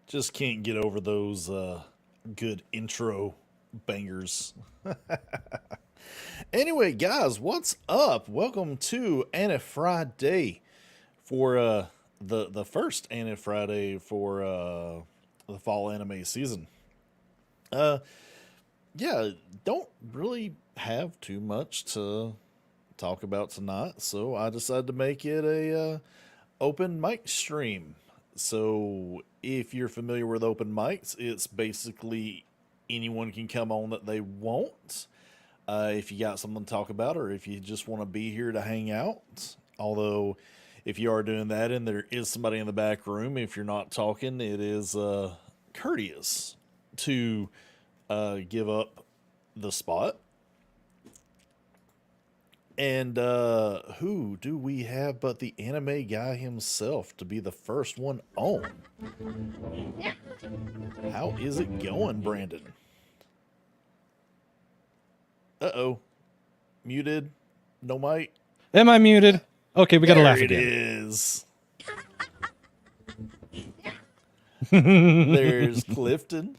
Just can't get over those good intro bangers. Anyway, guys, what's up? Welcome to Anime Friday for the first Anime Friday for the fall anime season. Uh, yeah, don't really have too much to talk about tonight, so I decided to make it a open mic stream. So if you're familiar with open mics, it's basically anyone can come on that they want. If you got something to talk about, or if you just want to be here to hang out. Although, if you are doing that and there is somebody in the back room, if you're not talking, it is courteous to give up the spot. And who do we have but the anime guy himself to be the first one on? How is it going, Brandon? Uh-oh. Muted? No mic? Am I muted? Okay, we gotta laugh There it again. is. There's Clifton.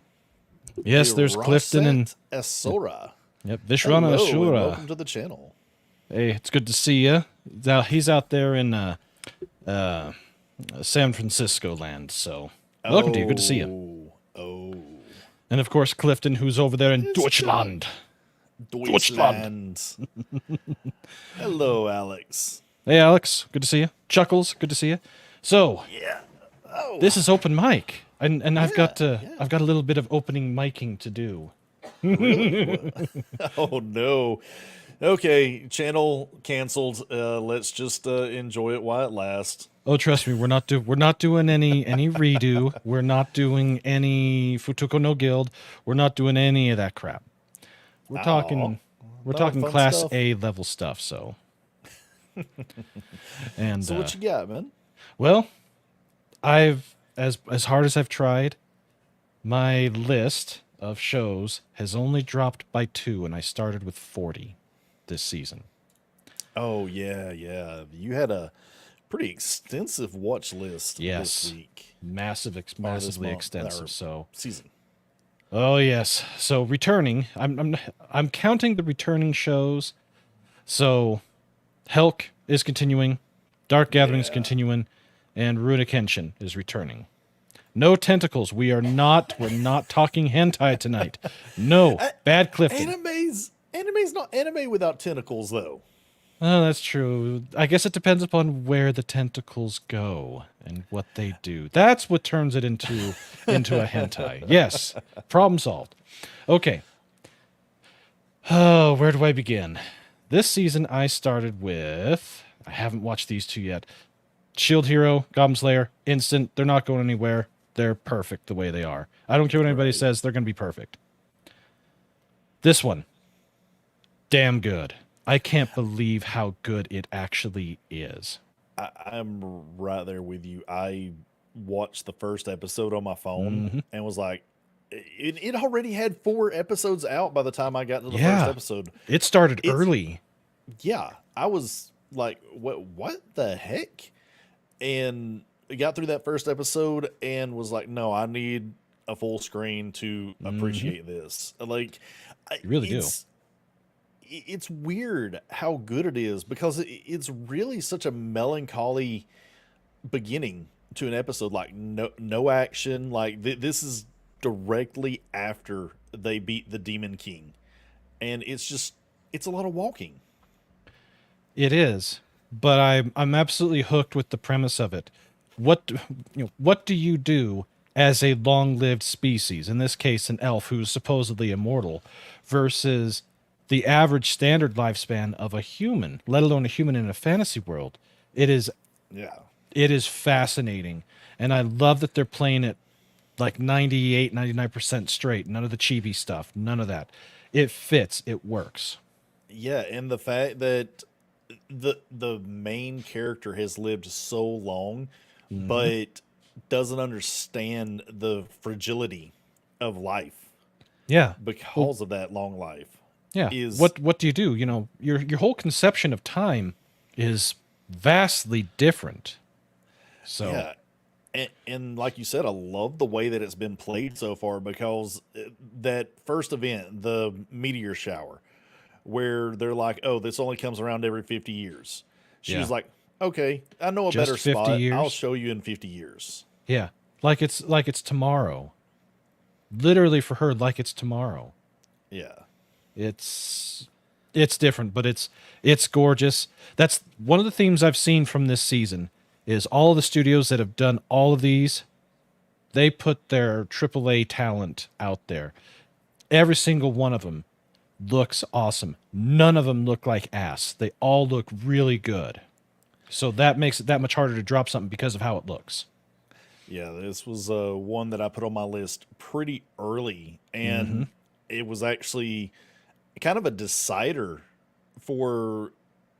Yes, there's Clifton and Asura. yep, Vishrana Hello, and Ashura. welcome to the channel. Hey, it's good to see you. He's out there in San Francisco land, so welcome to you. Good to see you. Oh. And of course, Clifton, who's over there in It's Deutschland. Deutschland. Hello, Alex. Hey, Alex, good to see you. Chuckles, good to see you. So, Yeah. Oh. this is open mic, and I've got yeah. I've got a little bit of opening miking to do. Oh no. Okay, channel canceled. Let's just enjoy it while it lasts. Oh, trust me, we're not doing any redo. We're not doing any Futuko no Guild. We're not doing any of that crap. We're talking fun class stuff. A level stuff. So, and So what you got, man? well, I've as hard as I've tried, my list of shows has only dropped by 2, and I started with 40 this season. Oh yeah. You had a pretty extensive watch list Yes. this week. Massively month, extensive. or So. Season. Oh yes. So returning, I'm counting the returning shows. So Helk is continuing, Dark Gathering is continuing, and Rurouni Kenshin is returning. No tentacles. We're not talking hentai tonight. No. Bad Clifton. Anime's not anime without tentacles though. Oh, that's true. I guess it depends upon where the tentacles go and what they do. That's what turns it into a hentai. Yes. Problem solved. Okay. Oh, where do I begin? This season I started with, I haven't watched these two yet. Shield Hero, Goblin Slayer, instant. They're not going anywhere. They're perfect the way they are. I don't care what anybody says, they're going to be perfect. This one, damn good. I can't believe how good it actually is. I'm right there with you. I watched the first episode on my phone and was like, it already had 4 episodes out by the time I got to the first episode. It started early. Yeah, I was like, what the heck? And got through that first episode and was like, no, I need a full screen to appreciate this. Like, You really do. It's weird how good it is because it's really such a melancholy beginning to an episode. Like no action. Like this is directly after they beat the Demon King, and it's a lot of walking. It is, but I'm absolutely hooked with the premise of it. What do you do as a long-lived species? In this case, an elf who's supposedly immortal, versus the average standard lifespan of a human, let alone a human in a fantasy world. It is Yeah. it is fascinating, and I love that they're playing it like 98, 99% straight. None of the chibi stuff, none of that. It fits, it works. Yeah, and the fact that the main character has lived so long, Hmm. but doesn't understand the fragility of life Yeah. Well, because of that long life yeah. is What do you do? You know, your whole conception of time is vastly different. So, yeah. And like you said, I love the way that it's been played so far because that first event, the meteor shower, where they're like, "Oh, this only comes around every 50 years." She yeah. was like, "Okay, I know a better Just 50 spot. I'll years? show you in 50 years." Yeah. Like it's tomorrow. Literally for her like it's tomorrow. Yeah. It's it's different, but it's gorgeous. That's one of the themes I've seen from this season is all of the studios that have done all of these, they put their AAA talent out there. Every single one of them looks awesome. None of them look like ass. They all look really good. So that makes it that much harder to drop something because of how it looks. Yeah, this was one that I put on my list pretty early, Hmm. and it was actually kind of a decider for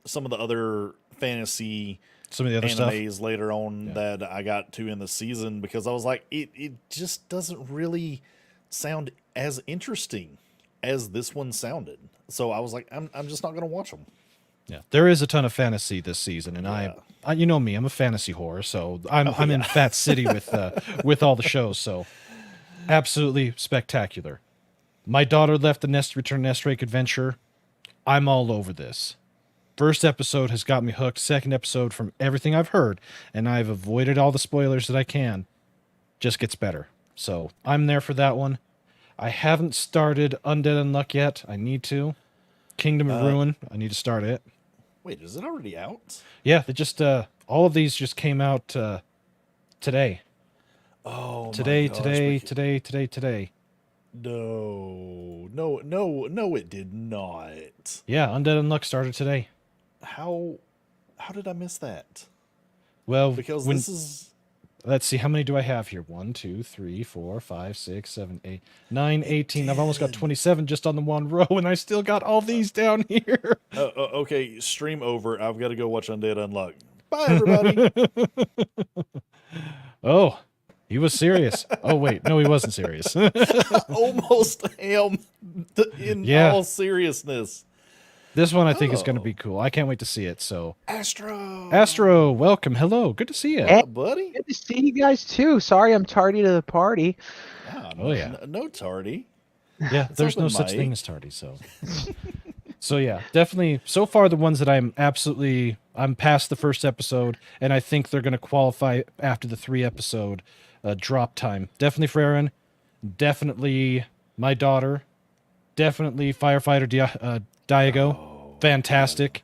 some of the other fantasy Some of the other stuff. animes later on Yeah. that I got to in the season because I was like, it just doesn't really sound as interesting as this one sounded. So I was like, I'm just not gonna watch them. Yeah, there is a ton of fantasy this season, and Yeah. I you know me, I'm a fantasy whore, so I'm Oh I'm in yeah. Fat City with all the shows, so absolutely spectacular. My daughter left the Nest Return Nest Drake adventure. I'm all over this. First episode has got me hooked. Second episode, from everything I've heard, and I've avoided all the spoilers that I can, just gets better. So I'm there for that one. I haven't started Undead Unluck yet. I need to. Kingdom of Uh, Ruin. I need to start it. Wait, is it already out? Yeah, they just all of these just came out today. Oh my Today, gosh! today, today, today, today. No, no, no, no! It did not. Yeah, Undead Unluck started today. How how did I miss that? Well, Because when this is let's see, how many do I have here? 1, 2, 3, 4, 5, 6, 7, 8, 9, it 18. I've almost got did. 27 just on the one row, and I still got all these down here. Okay, stream over. I've got to go watch Undead Unluck. Bye, everybody. Oh, he was serious. Oh wait, no, he wasn't serious. I almost am. In Yeah, all seriousness. this one I think is going to Oh, be cool. I can't wait to see it. So, Astro. Astro, welcome. Hello, good to see you. Hey, Yeah, buddy. good to see you guys too. Sorry I'm tardy to the party. Ah, Oh yeah. no tardy. Yeah, It's there's no open such thing mic. as tardy, so so yeah, definitely so far the ones that I'm past the first episode, and I think they're gonna qualify after the 3 episode drop time. Definitely for Aaron, definitely my daughter, definitely Firefighter Diago. Oh, yeah. Fantastic.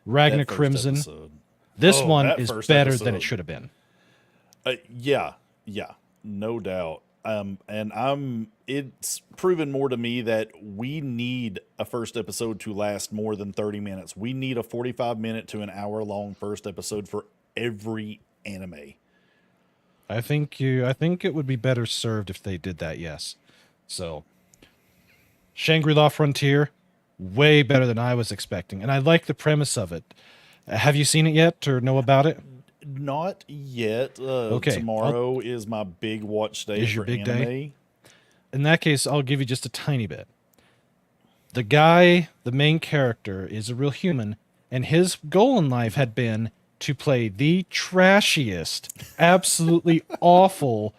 Ragnar That first Crimson. episode. This Oh, one that is first better than it episode. should have been. Yeah, yeah, no doubt. And it's proven more to me that we need a first episode to last more than 30 minutes. We need a 45-minute to an hour long first episode for every anime. I think it would be better served if they did that, yes. So Shangri-La Frontier, way better than I was expecting. And I like the premise of it. Have you seen it yet or know about it? Not yet. Okay. Tomorrow is my big watch day Is your for big anime. day? In that case, I'll give you just a tiny bit. The guy, the main character, is a real human, and his goal in life had been to play the trashiest, absolutely awful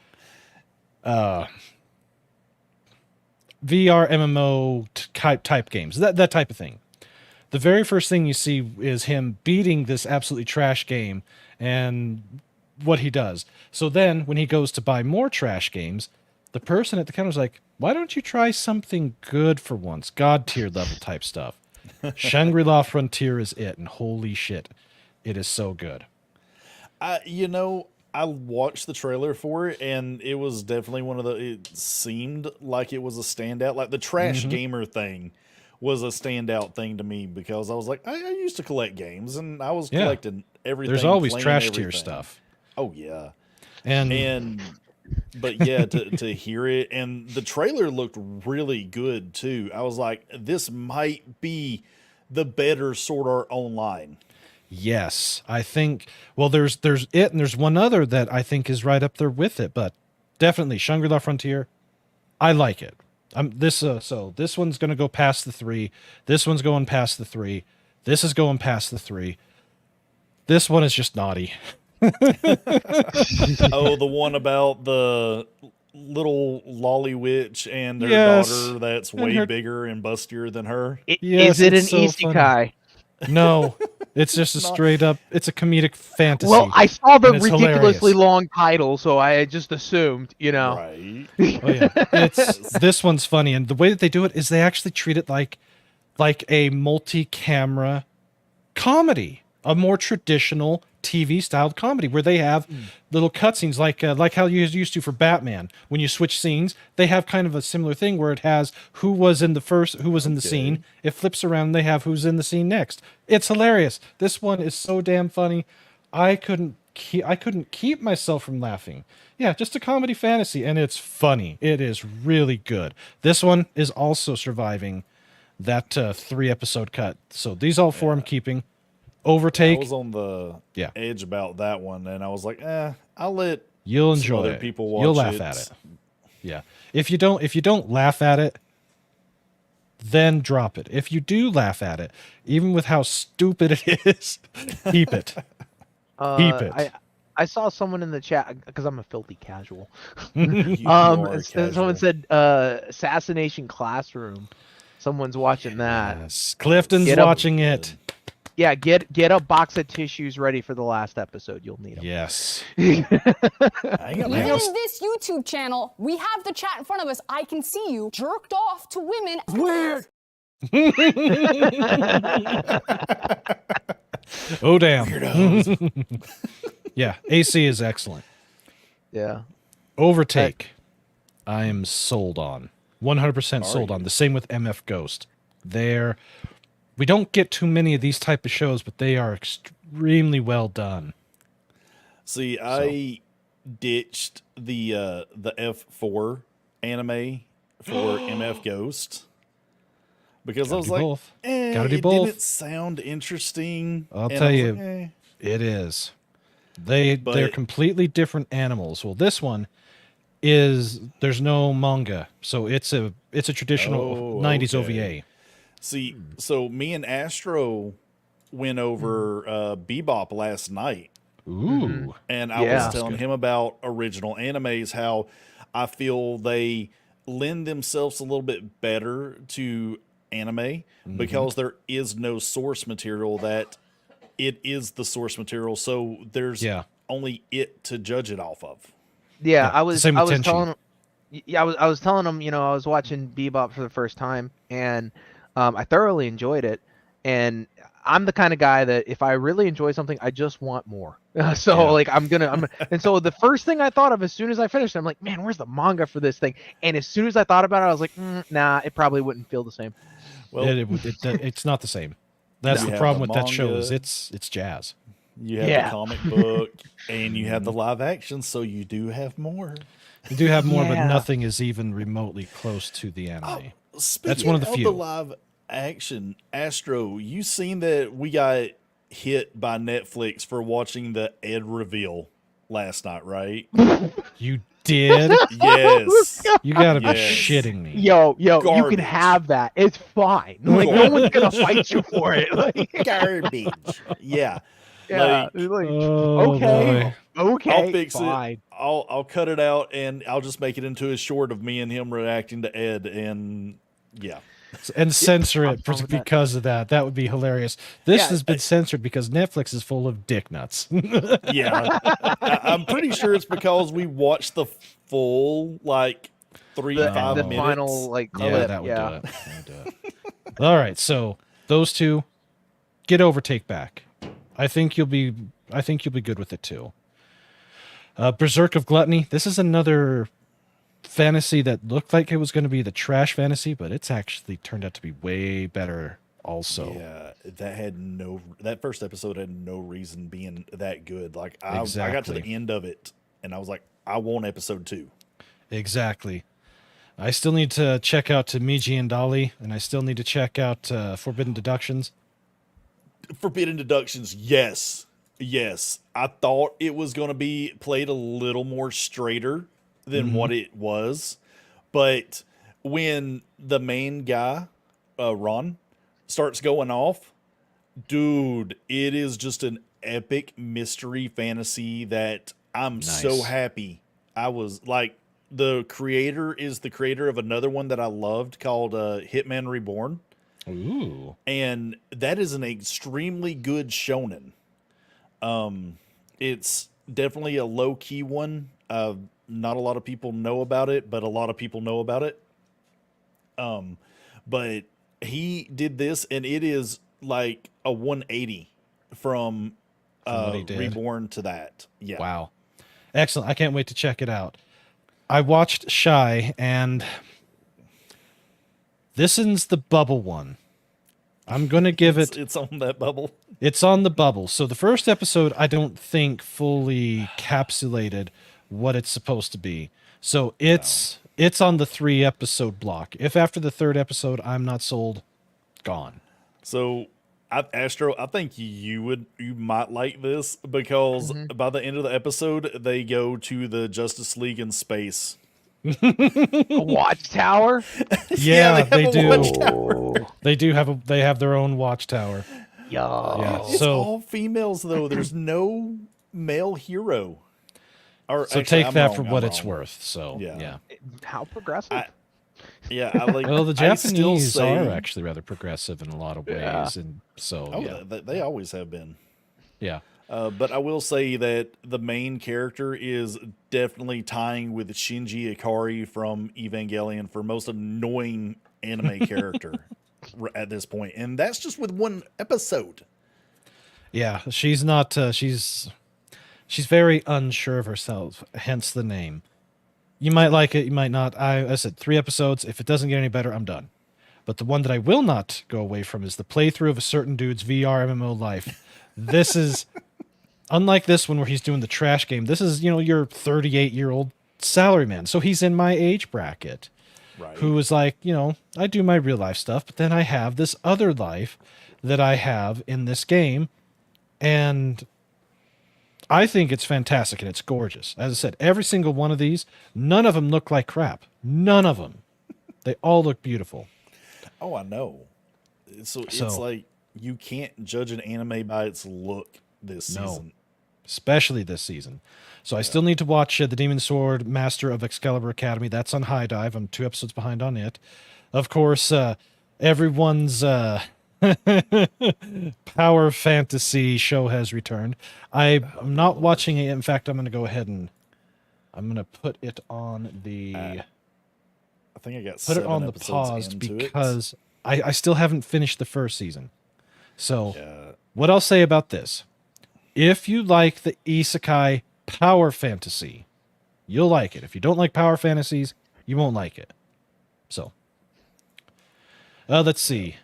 VR MMO type games, that type of thing. The very first thing you see is him beating this absolutely trash game and what he does. So then when he goes to buy more trash games, the person at the counter is like, why don't you try something good for once? God tier level type stuff. Shangri-La Frontier is it, and holy shit, it is so good. I watched the trailer for it, and it was definitely one of the. It seemed like it was a standout. Like the trash gamer thing was a standout thing to me because I was like, I used to collect games and I was Yeah. collecting everything. There's always playing trash tier everything. stuff. Oh yeah, And but yeah, to hear it, and the trailer looked really good too. I was like, this might be the better Sword Art Online. yes, I think, well, there's it, and there's one other that I think is right up there with it, but definitely Shangri-La Frontier. I like it. So this one's going to go past the 3. This one's going past the 3. This is going past the 3. This one is just naughty. Oh, the one about the little lolly witch and her Yes. daughter that's And way her- bigger and bustier than her. Yes, Is it an it's so funny. isekai? No, it's just a straight up, it's a comedic fantasy. Well, I saw the and it's ridiculously hilarious. long title, so I just assumed, you know. Right. Oh yeah, this one's funny, and the way that they do it is they actually treat it like a multi-camera comedy, a more traditional TV styled comedy where they have little cutscenes like how you used to for Batman. When you switch scenes, they have kind of a similar thing where it has who was in the scene. It flips around, and they have who's in the scene next. It's hilarious. This one is so damn funny. I couldn't keep myself from laughing. Yeah, just a comedy fantasy, and it's funny. It is really good. This one is also surviving that 3-episode cut. So these all 4 I'm keeping. I Overtake, was on the Yeah. edge about that one, and I was like, I'll let you'll some enjoy other it. people watch You'll laugh it. at it. Yeah. If you don't laugh at it, then drop it. If you do laugh at it, even with how stupid it is, keep it. Keep it. I saw someone in the chat because I'm a filthy casual. You are Someone casual. said Assassination Classroom. Someone's watching that. Yes. Clifton's Get up. watching it. Yeah, get a box of tissues ready for the last episode. You'll need them. Yes. Hang on, Even hang on. this YouTube channel, we have the chat in front of us. I can see you jerked off to women. Weird. Oh damn. Weirdos. Yeah, AC is excellent. Yeah. Overtake, I am sold on. 100% sold you? on. The same with MF Ghost. We don't get too many of these type of shows, but they are extremely well done. See, I ditched the F4 anime for MF Ghost because I was do like, both. Gotta do it both. didn't sound interesting. I'll and tell I was you. like, eh. It is. They're But- completely different animals. Well, this one there's no manga, so it's a traditional Oh, 90s okay. OVA. See, so me and Astro went over Bebop last night. Ooh. And I Yeah. was telling him about original animes, how I feel they lend themselves a little bit better to anime because there is no source material that it is the source material. So there's Yeah. only it to judge it off of. Yeah, Yeah, I was same I with was Tenchi. telling him. Yeah, I was telling him, I was watching Bebop for the first time, and I thoroughly enjoyed it. And I'm the kind of guy that if I really enjoy something, I just want more. So Yeah. like and so the first thing I thought of as soon as I finished, I'm like, man, where's the manga for this thing? And as soon as I thought about it, I was like, nah, it probably wouldn't feel the same. Well, It's not the same. That's You the have problem the with that show manga. is it's jazz. you have Yeah. the comic book and you have the live action, so you do have more. You do have more, but Yeah. nothing is even remotely close to the anime. Speaking one of the few. live action, Astro, you seen that we got hit by Netflix for watching the Ed reveal last night, right? You did? Yes. You gotta be Yes. shitting me. Yo, you Garbage. can have that. It's fine. Like no one's gonna fight you for it. Like, Garbage. Yeah. yeah, Like, like, Oh, okay, boy. okay, I'll fix fine. it. I'll cut it out and I'll just make it into a short of me and him reacting to Ed, and yeah. And censor I'm it fine with that. because of that. That would be hilarious. This Yeah, has been censored because Netflix is full of dick nuts. Yeah. I'm pretty sure it's because we watched the full like 3 The, 5 the minutes. final like Yeah, clip, that would yeah. do it. That would do it. All right, so those two, get Overtake back. I think you'll be good with it too. Berserk of Gluttony. This is another fantasy that looked like it was going to be the trash fantasy, but it's actually turned out to be way better also. Yeah, that first episode had no reason being that good. Like I got to Exactly. the end of it and I was like, I want episode 2. Exactly. I still need to check out Tamiji and Dolly, and I still need to check out Forbidden Deductions. Forbidden Deductions, yes. Yes. I thought it was going to be played a little more straighter than what it was. But when the main guy, Ron, starts going off, dude, it is just an epic mystery fantasy that I'm so Nice. happy. I was like, the creator is the creator of another one that I loved called Hitman Reborn. Ooh. And that is an extremely good shonen. It's definitely a low key one. Not a lot of people know about it, but a lot of people know about it. But he did this, and it is like a 180 from what he did. Reborn to that. Yeah. Wow. Excellent. I can't wait to check it out. I watched Shy, and this is the bubble one. I'm going to give it... It's on that bubble. It's on the bubble. So the first episode, I don't think fully encapsulated what it's supposed to be. So it's on the 3-episode block. If after the 3rd episode I'm not sold, gone. So, Astro, I think you might like this because by the end of the episode, they go to the Justice League in space. A watchtower? Yeah, they they have a do. watchtower. They have their own watchtower. Yo. Yeah. It's So- all females though. There's no male hero. Or So actually, take I'm that wrong, for I'm what it's wrong. worth. So Yeah. yeah. How progressive? Yeah, I like. Well, the I still Japanese say- are actually rather progressive in a lot of ways, Yeah. and so Oh, yeah, they always have been. yeah. But I will say that the main character is definitely tying with Shinji Ikari from Evangelion for most annoying anime character at this point, and that's just with one episode. Yeah, she's not. She's very unsure of herself. Hence the name. You might like it. You might not. I said 3 episodes. If it doesn't get any better, I'm done. But the one that I will not go away from is the playthrough of a certain dude's VR MMO life. This is unlike this one where he's doing the trash game. This is your 38-year-old salaryman. So he's in my age bracket. Right. Who is like, I do my real life stuff, but then I have this other life that I have in this game. And I think it's fantastic and it's gorgeous. As I said, every single one of these, none of them look like crap. None of them. They all look beautiful. Oh, I know. So it's So- like you can't judge an anime by its look this No. season. Especially this season. So I still need to watch The Demon Sword Master of Excalibur Academy. That's on High Dive. I'm 2 episodes behind on it. Of course, everyone's power fantasy show has returned. I'm not watching it. In fact, I'm going to go ahead and I'm going to put it on the I think I got put 7 it on the episodes paused into it. because I still haven't finished the first season. So Yeah. what I'll say about this, if you like the isekai power fantasy, you'll like it. If you don't like power fantasies, you won't like it. So, let's see.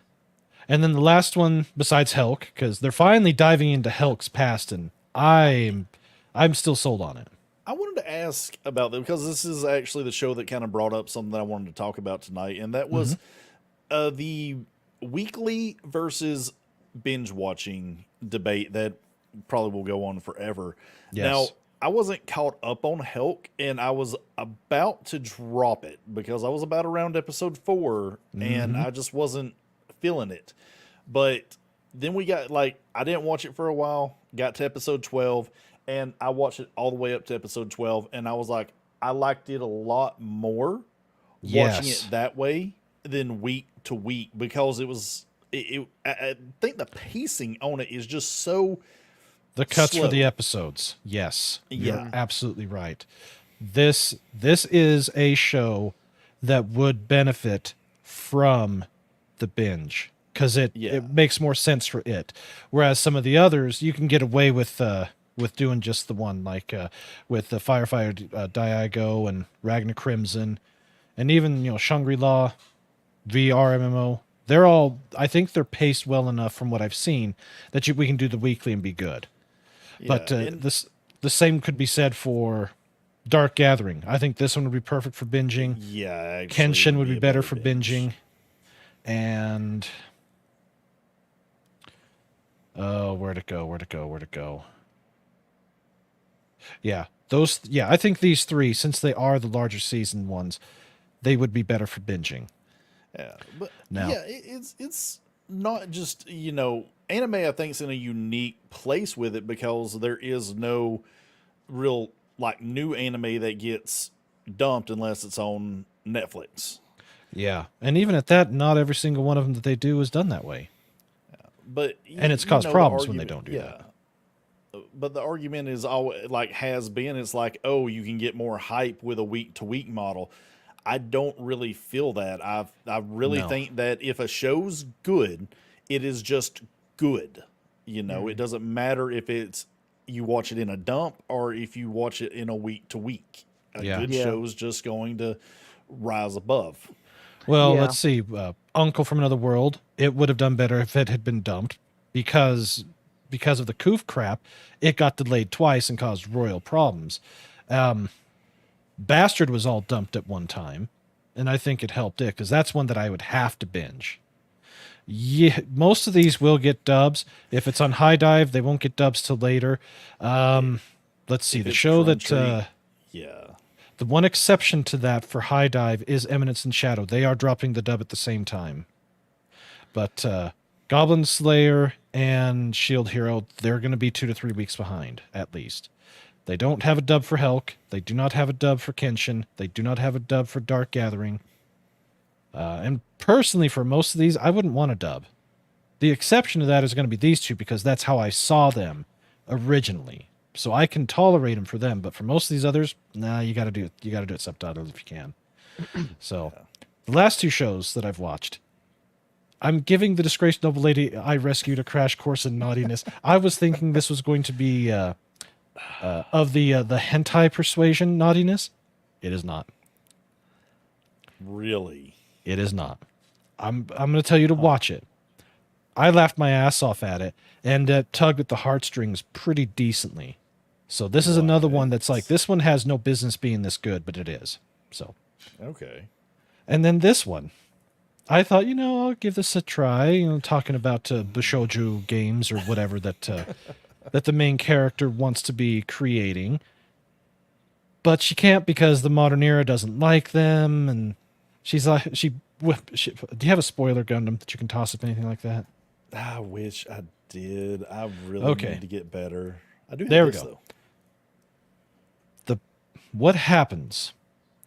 And then the last one, besides Helk, because they're finally diving into Helk's past, and I'm still sold on it. I wanted to ask about that because this is actually the show that kind of brought up something that I wanted to talk about tonight, and that was the weekly versus binge watching debate that probably will go on forever. Yes. Now, I wasn't caught up on Helk, and I was about to drop it because I was about around episode 4, and I just wasn't feeling it. But then we got I didn't watch it for a while, got to episode 12, and I watched it all the way up to episode 12, and I was like, I liked it a lot more watching Yes. it that way than week to week because it was. I think the pacing on it is just so. The cuts Slow. for the episodes. Yes. Yeah. You're absolutely right. This is a show that would benefit from the binge because Yeah. it makes more sense for it. Whereas some of the others, you can get away with with doing just the one, like with the Firefighter Diago and Ragnar Crimson, and even Shangri-La VR MMO. They're all, I think they're paced well enough from what I've seen that we can do the weekly and be good. But the same could be said for Dark Gathering. I think this one would be perfect for binging. Yeah, actually, Kenshin would be a better for binge. binging. And where'd it go? Yeah, those. Yeah, I think these three, since they are the larger season ones, they would be better for binging. Yeah, but Now- yeah, it's not just anime. I think is in a unique place with it because there is no real like new anime that gets dumped unless it's on Netflix. Yeah, and even at that, not every single one of them that they do is done that way. But And it's caused the problems when they argument- don't do that. But the argument is always like has been it's like, oh, you can get more hype with a week to week model. I don't really feel that. I really No. think that if a show's good, it is just good. It doesn't matter if it's you watch it in a dump or if you watch it in a week to week. A Yeah. good Yeah. show's just going to rise above. Well, Yeah. let's see. Uncle from Another World, it would have done better if it had been dumped because of the Koof crap. It got delayed twice and caused royal problems. Bastard was all dumped at one time, and I think it helped it because that's one that I would have to binge. Yeah, most of these will get dubs. If it's on High Dive, they won't get dubs till later. Let's see. If The it's show that Crunchy, yeah. the one exception to that for High Dive is Eminence and Shadow. They are dropping the dub at the same time. But Goblin Slayer and Shield Hero, they're going to be 2 to 3 weeks behind, at least. They don't have a dub for Helk. They do not have a dub for Kenshin. They do not have a dub for Dark Gathering. And personally, for most of these, I wouldn't want a dub. The exception to that is going to be these two because that's how I saw them originally. So I can tolerate them for them, but for most of these others, nah, you got to do it. You got to do it subtitled if you can. So, the last two shows that I've watched, I'm giving the Disgraced Noble Lady I Rescued a crash course in naughtiness. I was thinking this was going to be of the hentai persuasion naughtiness. It is not. Really. It is not. I'm going to tell you to watch it. I laughed my ass off at it, and tugged at the heartstrings pretty decently. So this is another one that's like, this one has no business being this good, but it is. So, Okay. and then this one, I thought, I'll give this a try. Talking about Bishoujo games or whatever that that the main character wants to be creating, but she can't because the modern era doesn't like them, and she's like, do you have a spoiler Gundam that you can toss up anything like that? I wish I did. I really Okay. need to get better. I do have There we this, go. though. What happens?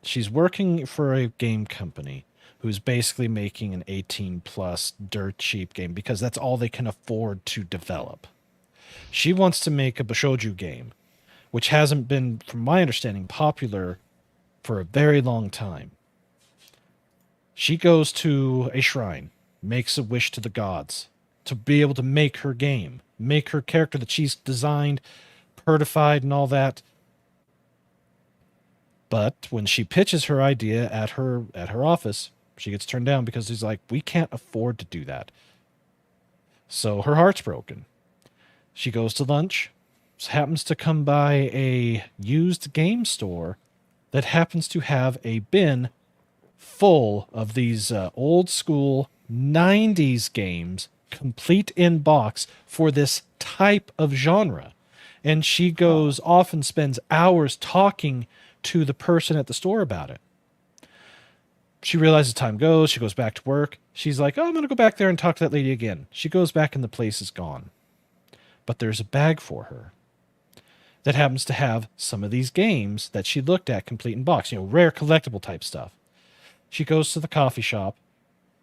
She's working for a game company who's basically making an 18 plus dirt cheap game because that's all they can afford to develop. She wants to make a Bishoujo game, which hasn't been, from my understanding, popular for a very long time. She goes to a shrine, makes a wish to the gods to be able to make her game, make her character that she's designed, certified, and all that. But when she pitches her idea at her office, she gets turned down because he's like, we can't afford to do that. So her heart's broken. She goes to lunch, happens to come by a used game store that happens to have a bin full of these old school 90s games, complete in box for this type of genre. And she goes off and spends hours talking to the person at the store about it. She realizes time goes. She goes back to work. She's like, oh, I'm going to go back there and talk to that lady again. She goes back and the place is gone. But there's a bag for her that happens to have some of these games that she looked at complete in box, rare collectible type stuff. She goes to the coffee shop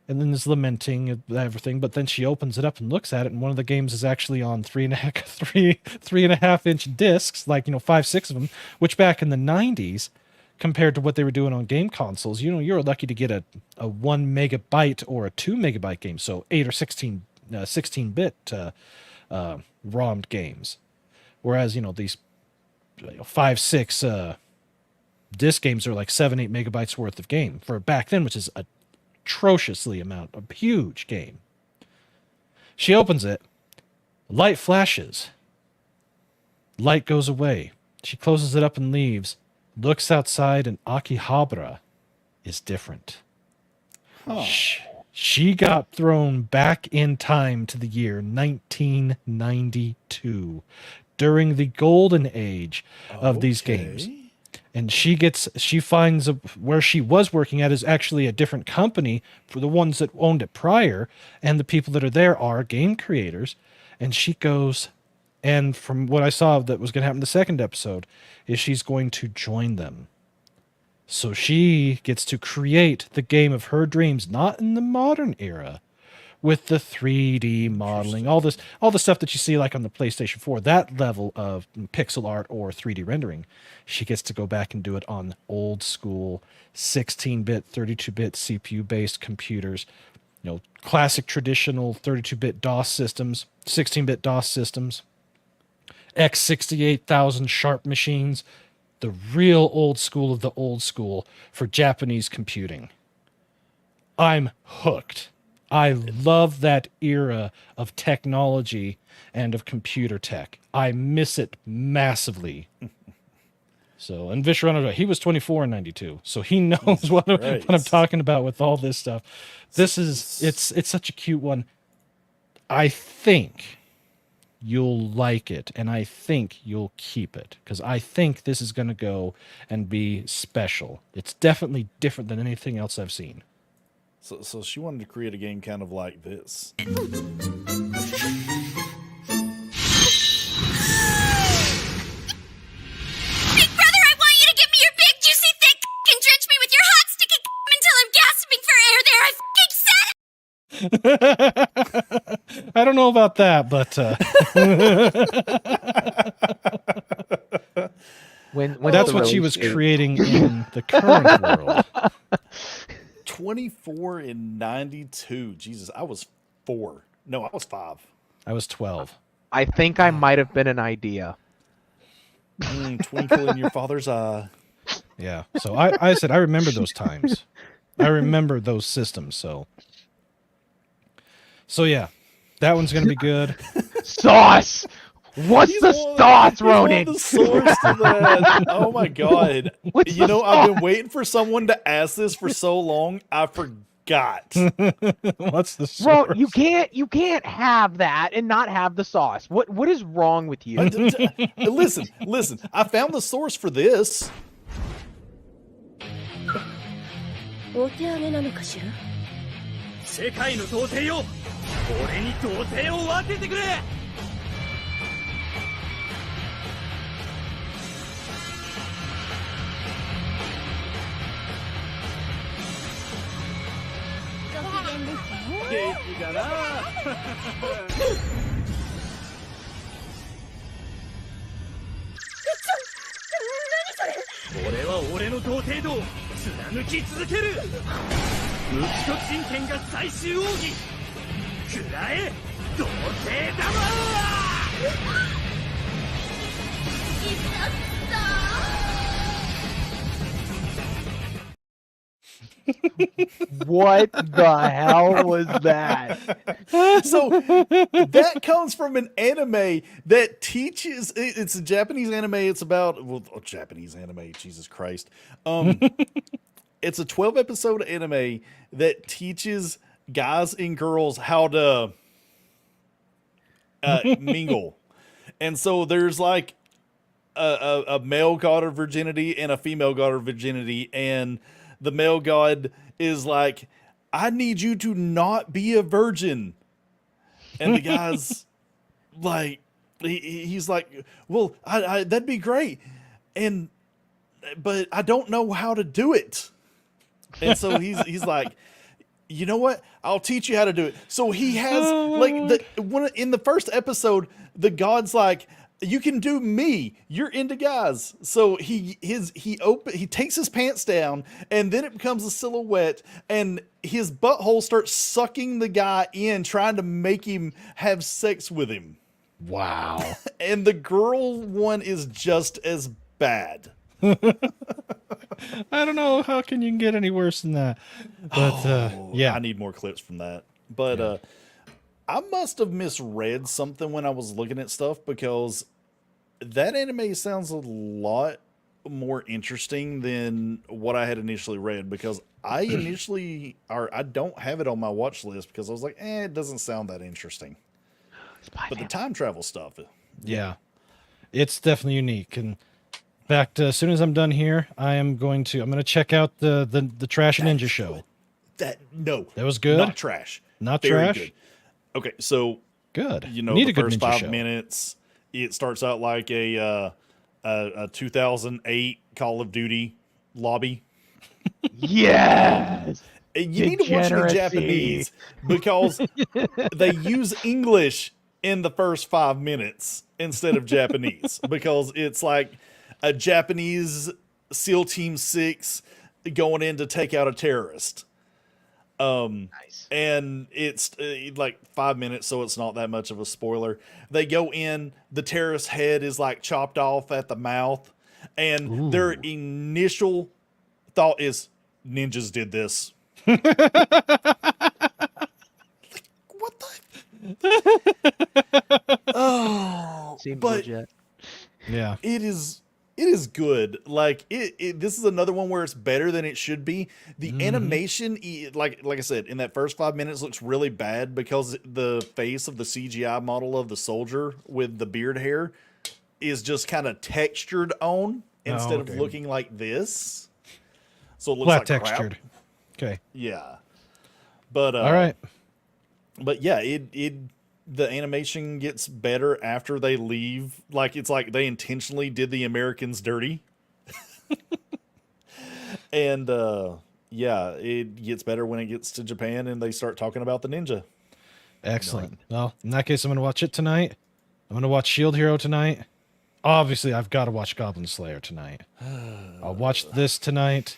and then is lamenting and everything, but then she opens it up and looks at it, and one of the games is actually on 3.5-inch discs, like 5-6 of them, which back in the 90s, compared to what they were doing on game consoles, you're lucky to get a 1 megabyte or a 2 megabyte game, so 8 or 16 16-bit ROM'd games. Whereas, these 5, 6 disc games are like 7, 8 megabytes worth of game for back then, which is a atrociously amount, a huge game. She opens it, light flashes, light goes away. She closes it up and leaves, looks outside, and Akihabara is different. Huh. She got thrown back in time to the year 1992 during the golden age of these games. And she finds where she was working at is actually a different company for the ones that owned it prior. And the people that are there are game creators. And she goes, and from what I saw that was going to happen in the second episode, is she's going to join them. So she gets to create the game of her dreams, not in the modern era, with the 3D modeling, all the stuff that you see like on the PlayStation 4, that level of pixel art or 3D rendering. She gets to go back and do it on old school 16-bit, 32-bit CPU-based computers, classic traditional 32-bit DOS systems, 16-bit DOS systems, x68000 sharp machines, the real old school of the old school for Japanese computing. I'm hooked. I love that era of technology and of computer tech. I miss it massively. So, and Visharano, he was 24 in 92, so he knows what I'm talking about with all this stuff. It's such a cute one. I think you'll like it, and I think you'll keep it, because I think this is going to go and be special. It's definitely different than anything else I've seen. So she wanted to create a game kind of like this. Big brother, I want you to give me your big, juicy, thick and drench me with your hot, sticky until I'm gasping for air there. I fucking said it! I don't know about that, but When that's what she was creating in the current world. 24 in 92. Jesus, I was 4. No, I was 5. I was 12. I think I might have been an idea. Twinkle in your father's eye. Yeah. So I said I remember those times. I remember those systems. So yeah, that one's gonna be good. Sauce. What's the sauce, Ronan? The source to that. Oh my god! What's the I've been waiting for someone to ask this for so long. I forgot. What's the Bro, source? you can't have that and not have the sauce. What is wrong with you? Listen. I found the source for this. お手上げなのかしら。世界の童貞よ、俺に童貞を分けてくれ。元気かな。俺は俺の童貞道を貫き続ける。無機と人権が最終奥義。食らえ童貞だわ。What the hell was that? So that comes from an anime that teaches. It's a Japanese anime. It's about Japanese anime. Jesus Christ. It's a 12-episode anime that teaches guys and girls how to mingle. And so there's like a male god of virginity and a female god of virginity, and the male god is like, I need you to not be a virgin. And the guy's like, he's like, well, I that'd be great. But I don't know how to do it. And so he's like, you know what? I'll teach you how to do it. So he has in the first episode, the god's like, you can do me. You're into guys. So he takes his pants down, and then it becomes a silhouette, and his butthole starts sucking the guy in, trying to make him have sex with him. Wow. And the girl one is just as bad. I don't know how can you get any worse than that. But yeah. I need more clips from that. But I must have misread something when I was looking at stuff, because that anime sounds a lot more interesting than what I had initially read, because I don't have it on my watch list because I was like, it doesn't sound that interesting. But the time travel stuff. Yeah. It's definitely unique. And in fact, as soon as I'm done here, I'm going to check out the Trash Ninja show. That was good. Not trash. Not Very trash. good. Okay, so Good. you know, Need the a good first ninja 5 show. minutes, it starts out like a 2008 Call of Duty lobby. Yes. And you need to watch it in Degeneracy. Japanese because they use English in the first 5 minutes instead of Japanese, because it's like a Japanese SEAL Team 6 going in to take out a terrorist. Nice. And it's like 5 minutes, so it's not that much of a spoiler. They go in, the terrorist's head is like chopped off at the mouth, and their initial thought is, ninjas did this. What the? Oh, Seems but legit. Yeah. it is good. Like this is another one where it's better than it should be. The animation, like I said, in that first 5 minutes looks really bad because the face of the CGI model of the soldier with the beard hair is just kind of textured on instead of okay. looking like this. So it looks Flat like crap. textured. Okay. Yeah. But All right. But yeah, the animation gets better after they leave. Like, it's like they intentionally did the Americans dirty. And yeah, it gets better when it gets to Japan and they start talking about the ninja. Excellent. Well, in that case, I'm going to watch it tonight. I'm going to watch Shield Hero tonight. Obviously, I've got to watch Goblin Slayer tonight. I'll watch this tonight.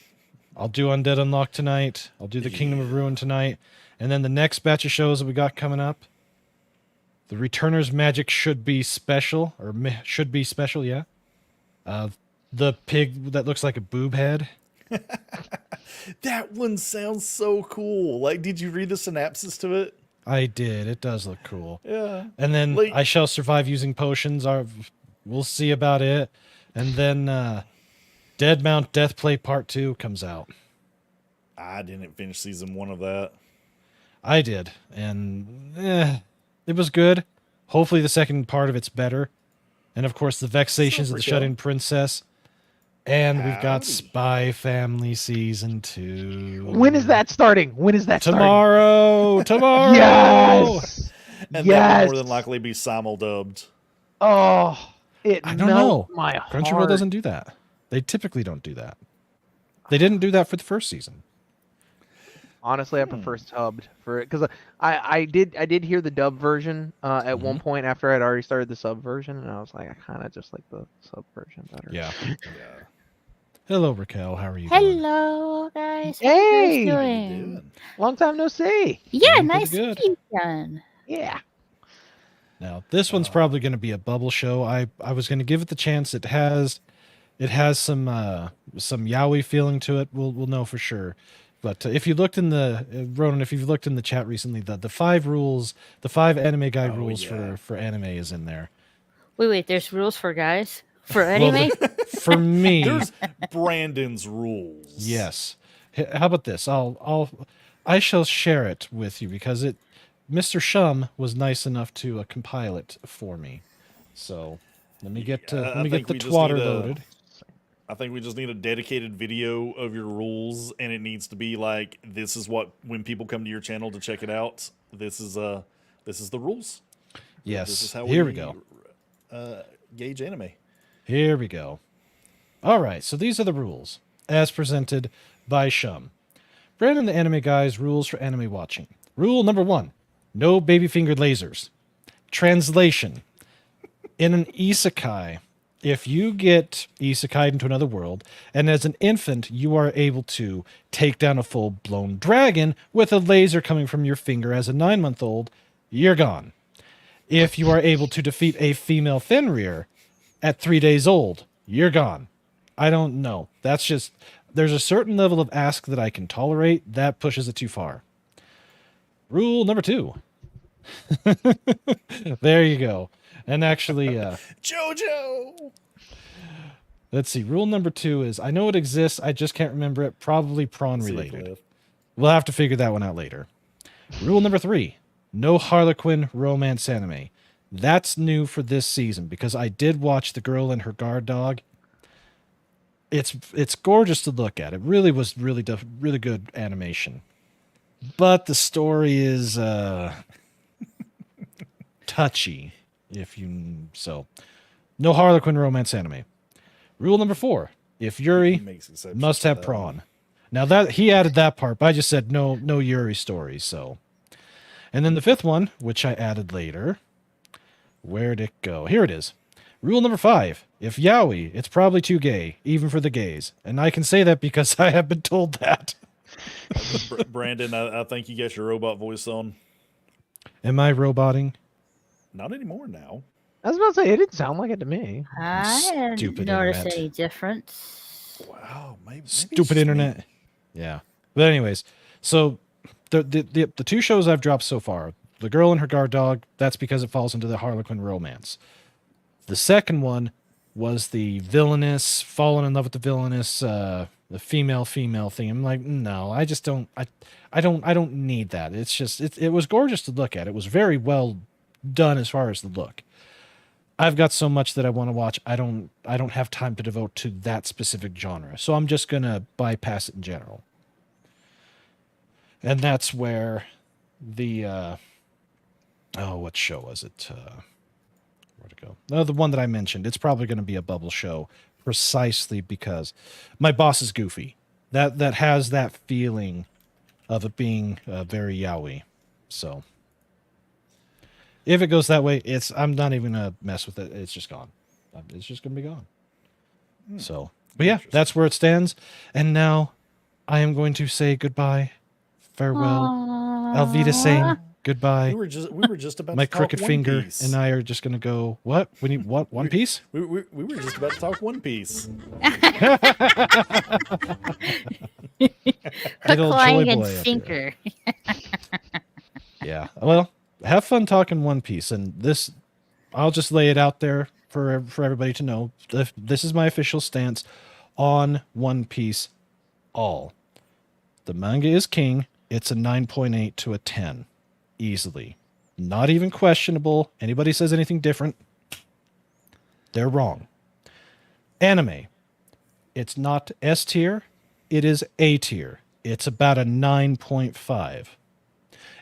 I'll do Undead Unlock tonight. I'll do the Kingdom of Ruin tonight. And then the next batch of shows that we got coming up, the Returners Magic should be special, yeah. The pig that looks like a boob head. That one sounds so cool. Like, did you read the synopsis to it? I did. It does look cool. Yeah. And then Like- I Shall Survive Using Potions. We'll see about it. And then Dead Mount Deathplay Part 2 comes out. I didn't finish season 1 of that. I did. And it was good. Hopefully the second part of it's better. And of course, the Vexations of the Silver Shut-In Princess. And we've got Howdy. Spy Family Season 2. When is that starting? When is that Tomorrow! Tomorrow! starting? Yes. And that yes. will more than likely be simul-dubbed. Oh, it I don't melts know. my Crunchyroll heart. doesn't do that. They typically don't do that. They didn't do that for the first season. Honestly, I prefer subbed for it because I did hear the dub version at one point after I'd already started the sub version, and I was like, I kind of just like the sub version better. Yeah. Hello, Raquel. How are you doing? Hello, guys. How Hey! you guys What are doing? you doing? Long time no see. Yeah, Doing pretty nice good. to meet you again. Yeah. Now, this one's probably going to be a bubble show. I was going to give it the chance. It has some yaoi feeling to it. We'll know for sure. But if you looked in the Ronan, if you've looked in the chat recently, the 5 rules, the 5 anime guide Oh, rules yeah. for anime is in there. Wait, there's rules for guys? For Well, anime? for me, There's Brandon's rules. yes. How about this? I shall share it with you because Mr. Shum was nice enough to compile it for me. So let me get I the think we just twatter need a- loaded. I think we just need a dedicated video of your rules, and it needs to be like, this is what, when people come to your channel to check it out, this is the rules. Yes. This is how Here we go. Gauge anime. Here we go. All right, so these are the rules as presented by Shum. Brandon the Anime Guy's rules for anime watching. Rule number 1, no baby-fingered lasers. Translation. In an isekai, if you get isekai into another world, and as an infant you are able to take down a full-blown dragon with a laser coming from your finger as a 9-month-old, you're gone. If you are able to defeat a female Fenrir at 3 days old, you're gone. I don't know. That's just, there's a certain level of ask that I can tolerate. That pushes it too far. Rule number 2. There you go. And actually, JoJo. let's see. Rule number 2 is, I know it exists. I just can't remember it. Probably prawn related. We'll have to figure that one out later. Rule number 3. No Harlequin romance anime. That's new for this season because I did watch The Girl and Her Guard Dog. It's gorgeous to look at. It really was really good animation. But the story is touchy, if you so. No Harlequin romance anime. Rule number 4. If Yuri Makes exceptions must to have that prawn. Now that he added that part, but I just said no Yuri stories, so. And then the 5th one, which I added later. Where'd it go? Here it is. Rule number 5. If yaoi, it's probably too gay, even for the gays. And I can say that because I have been told that. Brandon, I think you got your robot voice on. Am I roboting? Not anymore now. I was about to say it didn't sound like it to me. I didn't Stupid notice internet. any difference. Wow, maybe it's Stupid just me. internet. Yeah. But anyways, so the 2 shows I've dropped so far, The Girl and Her Guard Dog, that's because it falls into the Harlequin romance. The second one was the villainous, falling in love with the villainous, the female thing. I'm like, no, I just don't. I don't need that. It's just it was gorgeous to look at. It was very well done as far as the look. I've got so much that I want to watch. I don't have time to devote to that specific genre. So I'm just gonna bypass it in general. And that's where the what show was it? Where'd it go? The one that I mentioned. It's probably going to be a bubble show, precisely because my boss is goofy. That has that feeling of it being very yaoi. So if it goes that way, I'm not even gonna mess with it. It's just gone. It's just gonna be gone. So, but yeah, that's where it stands. And now I am going to say goodbye, farewell, Alvida saying goodbye. We were just about My to talk crooked One finger Piece. and I are just gonna go. What? We need what? One Piece? We were just about to talk One Piece. Good old Line Joy and Boy up here. sinker. Yeah. Well, have fun talking One Piece, and this, I'll just lay it out there for everybody to know. This is my official stance on One Piece. All the manga is king. It's a 9.8 to a 10, easily, not even questionable. Anybody says anything different, they're wrong. Anime, it's not S tier. It is A tier. It's about a 9.5.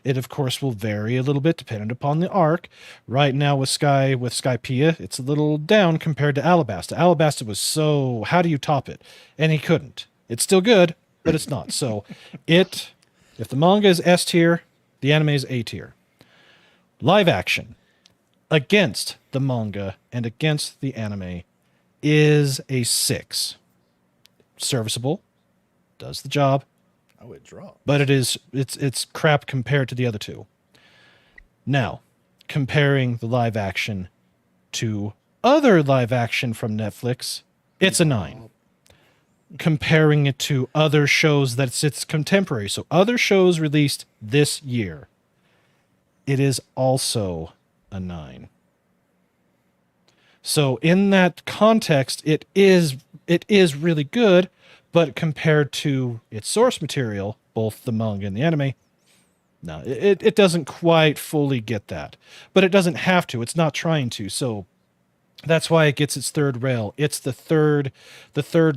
It, of course, will vary a little bit depending upon the arc. Right now with Skypiea, it's a little down compared to Alabasta. Alabasta was so, how do you top it? And he couldn't. It's still good, but it's not. So if the manga is S tier, the anime is A tier. Live action against the manga and against the anime is a 6. Serviceable. Does the job. Oh, it dropped. But it's crap compared to the other 2. Now, comparing the live action to other live action from Netflix, it's a 9. Comparing it to other shows it's contemporary, so other shows released this year, it is also a 9. So in that context, it is really good. But compared to its source material, both the manga and the anime, no, it doesn't quite fully get that. But it doesn't have to. It's not trying to. So that's why it gets its third rail. It's the third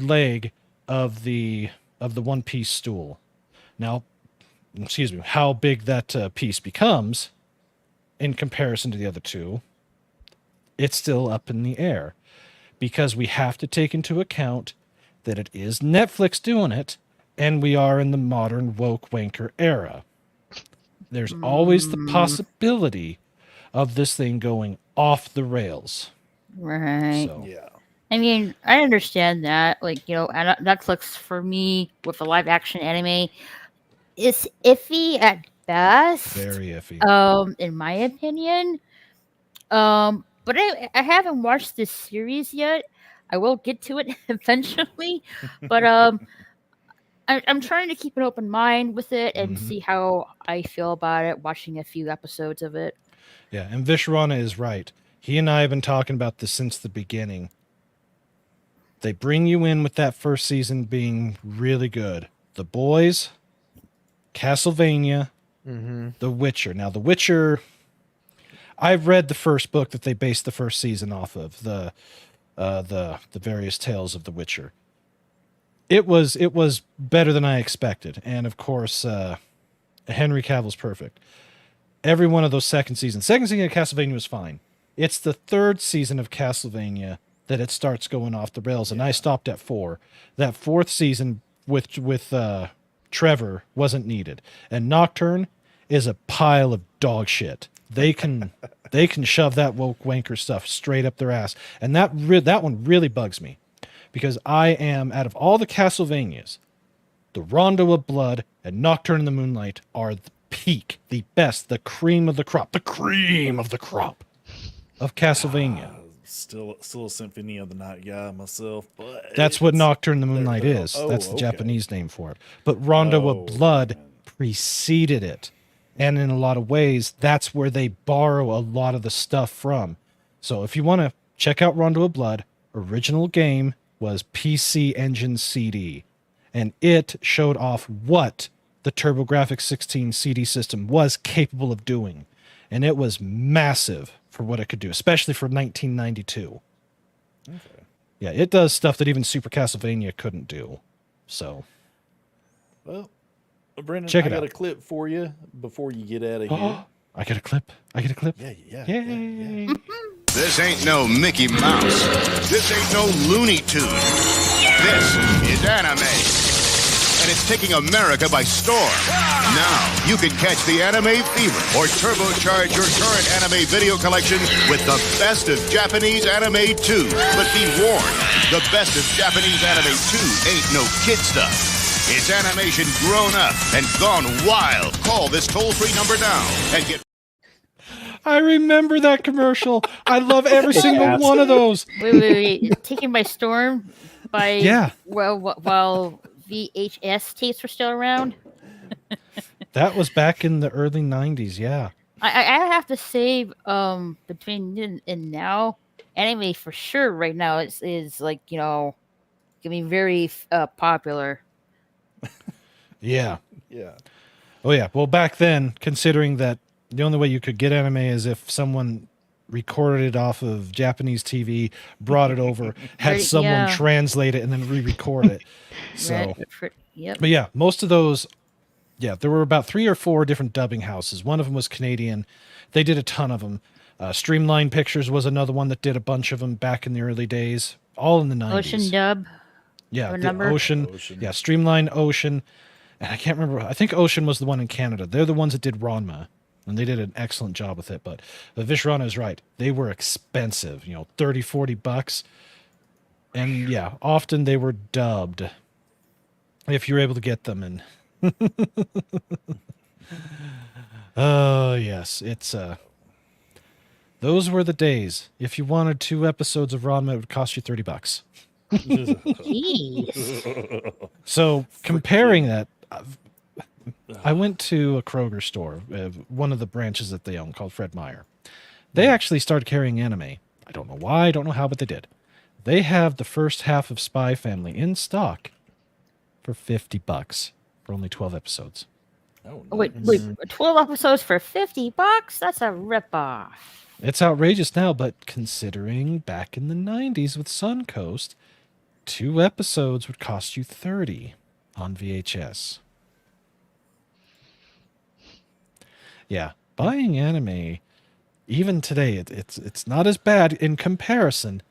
leg of the One Piece stool. Now, excuse me, how big that piece becomes in comparison to the other 2, it's still up in the air, because we have to take into account that it is Netflix doing it, and we are in the modern woke wanker era. There's always the possibility of this thing going off the rails. Right. So, Yeah. I mean, I understand that. Like, Netflix for me with a live action anime is iffy at best. very iffy. In my opinion. But I haven't watched this series yet. I will get to it eventually, but I'm trying to keep an open mind with it and see how I feel about it. Watching a few episodes of it. Yeah, and Vishrana is right. He and I have been talking about this since the beginning. They bring you in with that first season being really good. The Boys, Castlevania, The Witcher. Now, The Witcher, I've read the first book that they based the first season off of, the various tales of The Witcher. It was better than I expected, and of course, Henry Cavill's perfect. Every one of those second season of Castlevania was fine. It's the third season of Castlevania that it starts going off the rails, and I stopped at 4. That fourth season with Trevor wasn't needed, and Nocturne is a pile of dog shit. They can shove that woke wanker stuff straight up their ass, and that one really bugs me, because I am, out of all the Castlevanias, the Rondo of Blood and Nocturne in the Moonlight are the peak, the best, the cream of the crop of Castlevania. Still a Symphony of the Night guy myself, but That's what Nocturne in the Moonlight they're- is. oh, That's the okay. Japanese name for it. But Rondo of Blood preceded it. And in a lot of ways, that's where they borrow a lot of the stuff from. So if you want to check out Rondo of Blood, original game was PC Engine CD. And it showed off what the TurboGrafx 16 CD system was capable of doing. And it was massive for what it could do, especially for 1992. Okay. Yeah, it does stuff that even Super Castlevania couldn't do. So, Well, Brendan, Check I it got out. a clip for you before you get out of here. I get a clip. Yeah. Yay. This ain't no Mickey Mouse. This ain't no Looney Tune. This is anime. And it's taking America by storm. Now you can catch the anime fever or turbocharge your current anime video collection with the best of Japanese anime 2. But be warned, the best of Japanese anime 2 ain't no kid stuff. It's animation grown up and gone wild. Call this toll-free number now and get... I remember that commercial. I love every single one of those. Wait. Taken by storm by Yeah. while VHS tapes were still around. That was back in the early 90s, yeah. I have to say, between then and now, anime for sure right now is like, getting very popular. Yeah. Yeah. Oh, yeah. Well, back then, considering that the only way you could get anime is if someone recorded it off of Japanese TV, brought it over, had Right, someone yeah. translate it, and then re-record it. So, Yep. but yeah, most of those, there were about 3 or 4 different dubbing houses. One of them was Canadian. They did a ton of them. Streamline Pictures was another one that did a bunch of them back in the early days, all in the 90s. Ocean Dub. Yeah, Have a the number? Ocean. Yeah, Streamline, Ocean. And I can't remember. I think Ocean was the one in Canada. They're the ones that did Ranma. And they did an excellent job with it. But Vishrana is right. They were expensive, $30-$40. And yeah, often they were dubbed if you're able to get them. And oh, yes. It's those were the days. If you wanted 2 episodes of Ranma, it would cost you $30. Jeez. So comparing that, I went to a Kroger store, one of the branches that they own, called Fred Meyer. They actually started carrying anime. I don't know why, I don't know how, but they did. They have the first half of Spy Family in stock for $50 for only 12 episodes. Oh, Wait, 12 episodes for $50? That's a ripoff. It's outrageous now, but considering back in the 90s with Suncoast, 2 episodes would cost you $30 on VHS. Yeah, buying anime, even today, it's not as bad in comparison,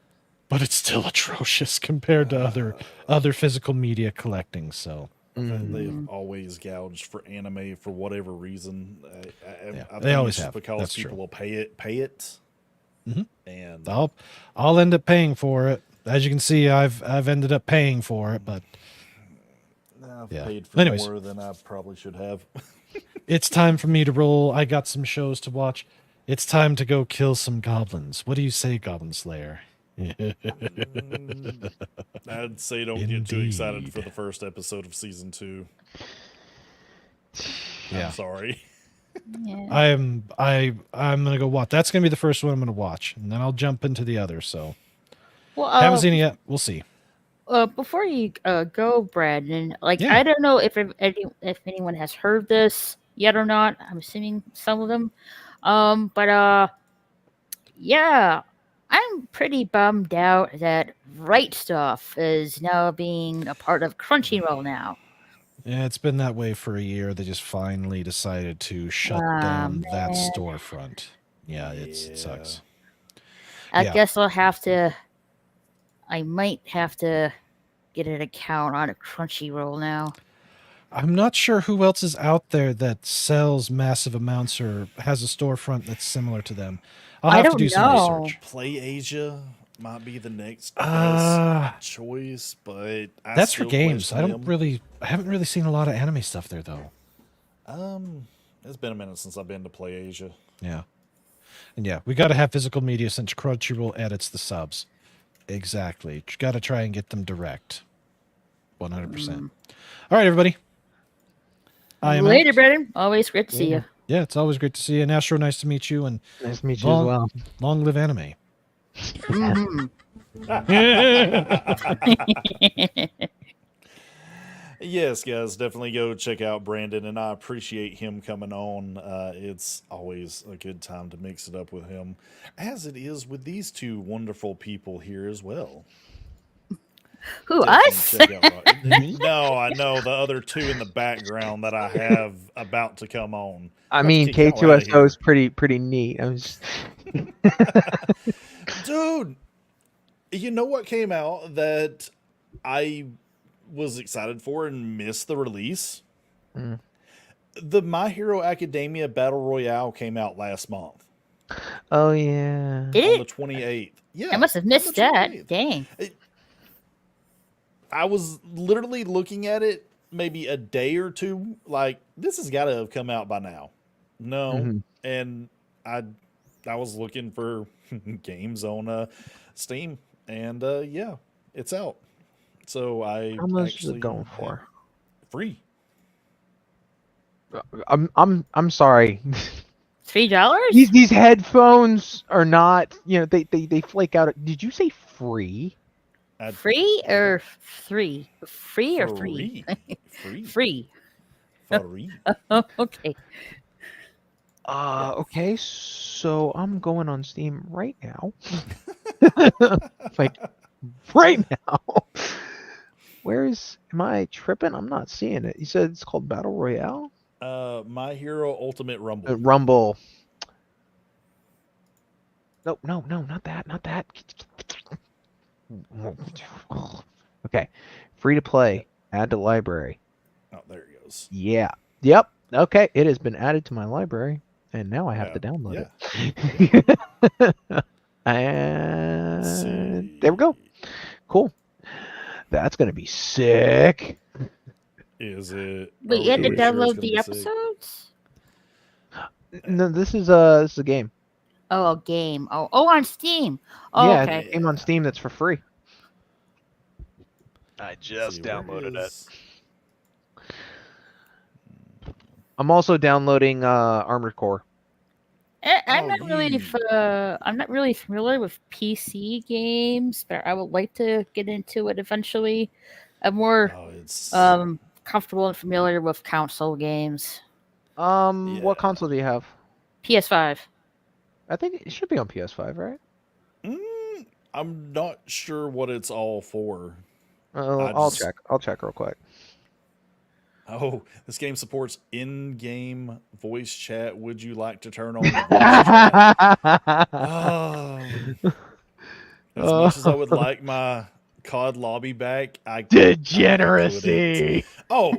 but it's still atrocious compared to other physical media collecting. So They've always gouged for anime for whatever reason. I they think always it's have. because That's people true. will pay it. Mhm. And I'll end up paying for it. As you can see, I've ended up paying for it, but I've Yeah. paid for Anyways. more than I probably should have. it's time for me to roll. I got some shows to watch. It's time to go kill some goblins. What do you say, Goblin Slayer? I'd say don't get too excited for Indeed. the first episode of season 2. Yeah. I'm sorry. Yeah. I'm gonna go watch. That's gonna be the first one I'm gonna watch, and then I'll jump into the other. So Well, haven't seen it yet. We'll see. Before you go, Brandon, like Yeah. I don't know if anyone has heard this yet or not. I'm assuming some of them. But yeah, I'm pretty bummed out that Right Stuff is now being a part of Crunchyroll now. Yeah, it's been that way for a year. They just finally decided to shut down that man. storefront. Yeah, it sucks. I Yeah. guess I might have to get an account on a Crunchyroll now. I'm not sure who else is out there that sells massive amounts or has a storefront that's similar to them. I'll I have to don't do some know. research. Play Asia might be the next Uh, best choice, but That's for still games. I question I haven't really seen a lot of anime stuff there though. them. It's been a minute since I've been to Play Asia. Yeah. And yeah, we got to have physical media since Crunchyroll edits the subs. Exactly. Got to try and get them direct. 100%. All right, everybody. I am Later, out. Brandon. Always great to see you. Yeah, it's always great to see you. And Astro, nice to meet you. And Nice to meet you long, as well. long live anime. Mhm. Yes, guys, definitely go check out Brandon, and I appreciate him coming on. It's always a good time to mix it up with him, as it is with these two wonderful people here as well. Who, Definitely us? check out No, I know the other two in the background that I have about to come on. I Let's mean, kick y'all outta K2SO here. is pretty neat. I'm just Dude, you know what came out that I was excited for and missed the release? Mm. The My Hero Academia Battle Royale came out last month Oh yeah. Did on the it? 28th. Yeah, I must have on missed the that. 28th. Dang. I was literally looking at it maybe a day or two, like this has got to have come out by now. No, Mhm. and I was looking for games on Steam, and yeah, it's out. So I How much is actually it going for? free. I'm sorry. $3? These headphones are not, they flake out. Did you say free? Free or free? Free or free? Free. Free. Free. Oh, okay. Okay, so I'm going on Steam right now. Like right now. Am I tripping? I'm not seeing it. You said it's called Battle Royale? My Hero Ultimate Rumble. Rumble. No, not that. Okay. Free to play. Add to library. Oh, there it goes. Yeah. Yep. Okay. It has been added to my library. And now I have to download it. And there we go. Cool. That's going to be sick. Is it? Wait, are you had to we sure it's download gonna the be sick? episodes? No, this is a game. Oh, a game. Oh, on Steam. Oh, Yeah, okay. it's a game on Steam that's for free. I See, just where downloaded it. is- I'm also downloading Armored Core. I'm Oh, not really you- I'm not really familiar with PC games, but I would like to get into it eventually. I'm more Oh, it's comfortable and familiar with console games. What Yeah. console do you have? PS5. I think it should be on PS5, right? I'm not sure what it's all for. I'll just- check. I'll check real quick. Oh, this game supports in-game voice chat. Would you like to turn on the voice chat? Oh. As much as I would like my COD lobby back, I Degeneracy. Oh,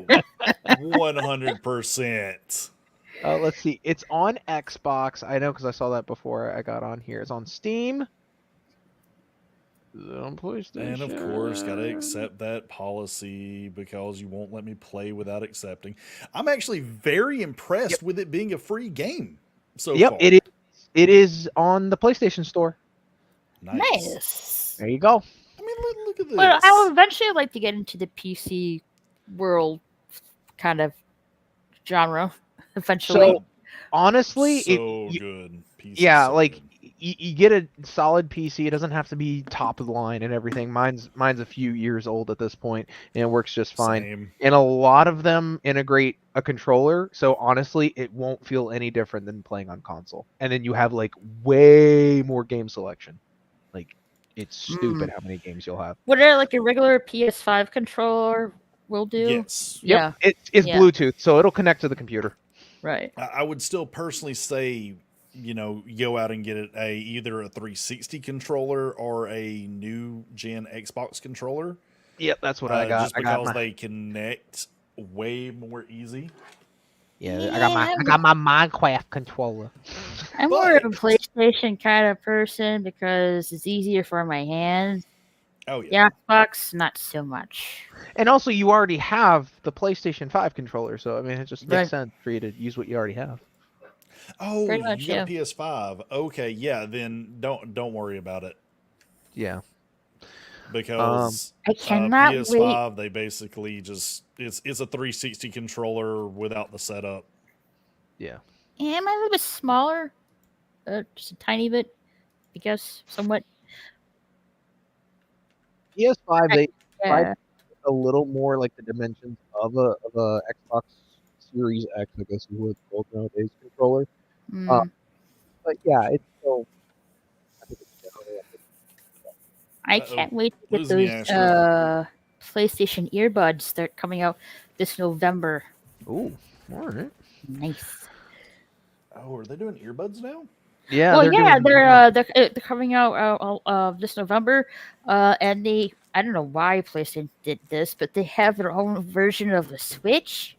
100%. Let's see. It's on Xbox. I know because I saw that before I got on here. It's on Steam. Is it on PlayStation? And of course, gotta accept that policy because you won't let me play without accepting. I'm actually very impressed with it being a free game so Yep, far. it is. It is on the PlayStation Store. Nice. There you go. I mean, look at this. Well, I will eventually like to get into the PC world kind of genre. Eventually. So honestly, so good. PC yeah, so like good. you get a solid PC. It doesn't have to be top of the line and everything. Mine's a few years old at this point, and it works just fine. Same. And a lot of them integrate a controller, so honestly, it won't feel any different than playing on console. And then you have like way more game selection. Like it's stupid how many games you'll have. What like a regular PS5 controller will do? Yes. Yeah. It's Yeah. Bluetooth, so it'll connect to the computer. Right. I would still personally say, go out and get it either a 360 controller or a new gen Xbox controller. Yep, that's what I got. Just because they connect way more easy. Yeah, I got my Minecraft controller. I'm more of a PlayStation kind of person because it's easier for my hands. Oh yeah. The Xbox, not so much. And also, you already have the PlayStation 5 controller, so I mean, it just makes Right. sense for you to use what you already have. Oh, Pretty much, you got a PS5. Okay, yeah, then don't worry about it Yeah. because I cannot PS5 they basically just it's a 360 controller without the setup. Yeah. Am I a little bit smaller? Just a tiny bit, I guess, somewhat. PS5, they Yeah. tried a little more like the dimensions of a Xbox Series X, I guess you would call it nowadays, controller. Mm. But yeah, it's still. I think it's generally. I Uh-oh. can't wait to get Losing you, those Ashley. PlayStation earbuds. They're coming out this November. Ooh, all right. Nice. Oh, are they doing earbuds now? Yeah. Well, they're yeah, doing- they're coming out this November, and I don't know why PlayStation did this, but they have their own version of the Switch.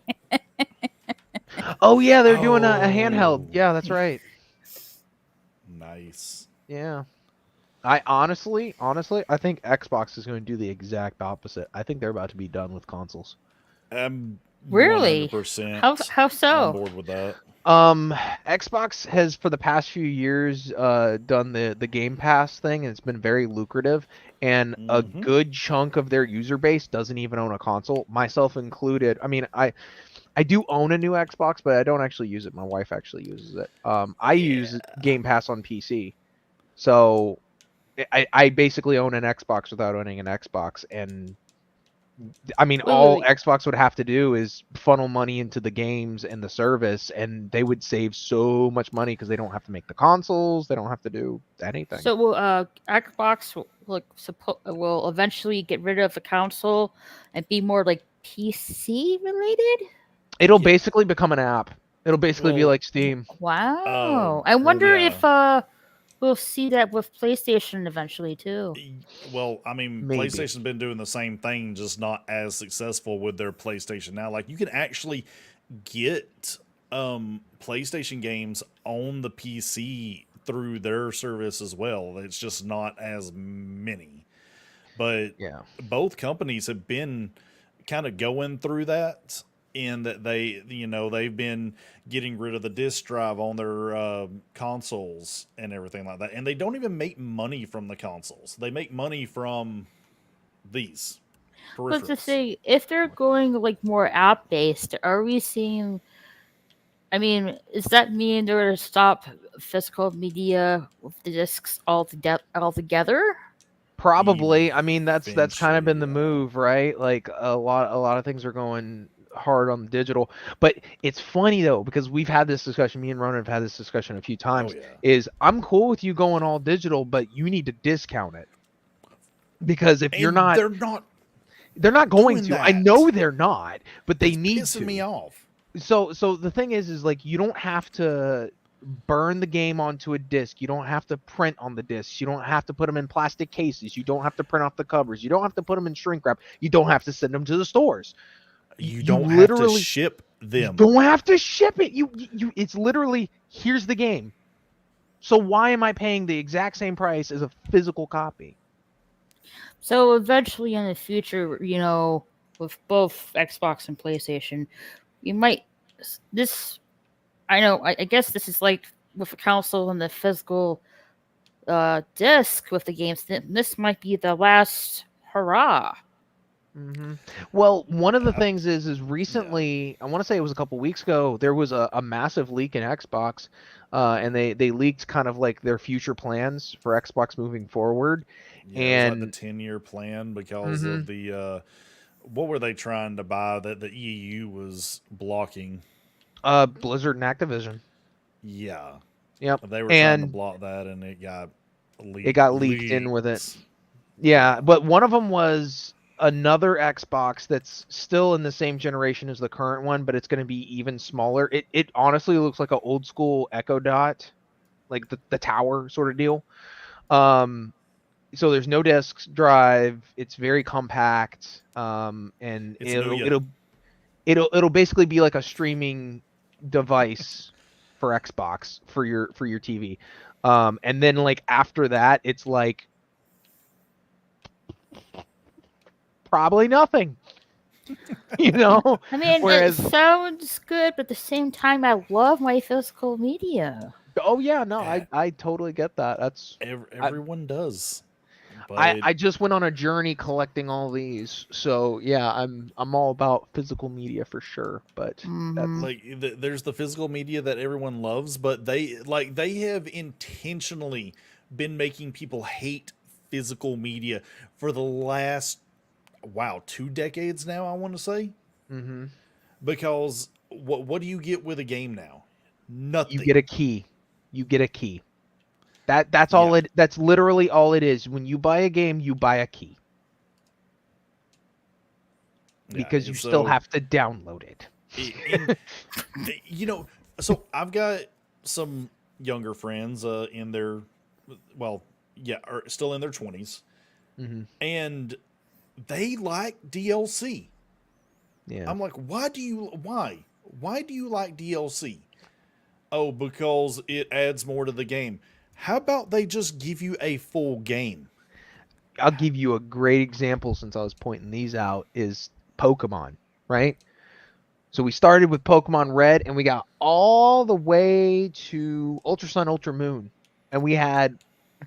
Oh yeah, they're doing a handheld. Oh. Yeah, that's right. Nice. Yeah. I honestly, I think Xbox is going to do the exact opposite. I think they're about to be done with consoles. I'm Really? 100% How so? on board with that. Xbox has for the past few years done the Game Pass thing, and it's been very lucrative. And a Mhm. good chunk of their user base doesn't even own a console, myself included. I mean, I do own a new Xbox, but I don't actually use it. My wife actually uses it. I use Game Pass on PC, so I basically own an Xbox without owning an Xbox, and I mean, all Wait. Xbox would have to do is funnel money into the games and the service, and they would save so much money because they don't have to make the consoles, they don't have to do anything. So will Xbox will eventually get rid of the console and be more like PC related? It'll basically become an app. It'll basically be Well, like Steam. Wow. I wonder yeah. if we'll see that with PlayStation eventually too. Well, I mean, Maybe. PlayStation's been doing the same thing, just not as successful with their PlayStation now. Like, you can actually get PlayStation games on the PC through their service as well. It's just not as many. But Yeah. both companies have been kind of going through that, in that they've been getting rid of the disc drive on their consoles and everything like that, and they don't even make money from the consoles. They make money from these But to peripherals. say, if they're going like more app based, are we seeing? I mean, does that mean they're going to stop physical media with the discs altogether? Probably. I mean, that's kind of been the Eventually, yeah. move, right? Like a lot of things are going hard on the digital. But it's funny though, because we've had this discussion, me and Ronan have had this discussion a few times, yeah. is I'm cool with you going all digital, but you need to discount it. Because if you're And not they're not going doing to. I that. know they're not, but they It's need pissing to. me off. So the thing is like you don't have to burn the game onto a disc. You don't have to print on the discs. You don't have to put them in plastic cases. You don't have to print off the covers. You don't have to put them in shrink wrap. You don't have to send them to the stores. You You don't have to literally ship them. don't have to ship it. You it's literally here's the game. So why am I paying the exact same price as a physical copy? So eventually in the future, with both Xbox and PlayStation, you might this. I know. I guess this is like with the console and the physical disc with the games, this might be the last hurrah. Well, one of the things is recently, I want to say it was a couple weeks ago, there was a massive leak in Xbox, and they leaked kind of like their future plans for Xbox moving forward. Yeah, it was And like the 10-year plan because of the what were they trying to buy that the EU was blocking? Blizzard and Activision. Yeah. Yep. They were trying to And block that, and it got leaked. it got leaked in with it. Yeah, but one of them was another Xbox that's still in the same generation as the current one, but it's going to be even smaller. It honestly looks like an old school Echo Dot, like the tower sort of deal. So there's no disk drive. It's very compact, and It's it'll basically be like a streaming device for Xbox for your TV. And then like after that, it's like probably nothing. You know? I mean, Whereas, it sounds good, but at the same time, I love my physical media. oh yeah, no, I totally get that. That's everyone does. But I just went on a journey collecting all these, so yeah, I'm all about physical media for sure. But that's like there's the physical media that everyone loves, but they have intentionally been making people hate physical media for the last 2 decades now, I want to say. Because what do you get with a game now? Nothing. you get a key. You get a key. That's all it. That's literally all it is. When you buy a game, you buy a key. Because you still have to download it. You know, so I've got some younger friends in their, still in their 20s, and they like DLC. Yeah, I'm like, why do you like DLC? Oh, because it adds more to the game. How about they just give you a full game? I'll give you a great example since I was pointing these out is Pokemon, right? So we started with Pokemon Red and we got all the way to Ultra Sun, Ultra Moon, and we had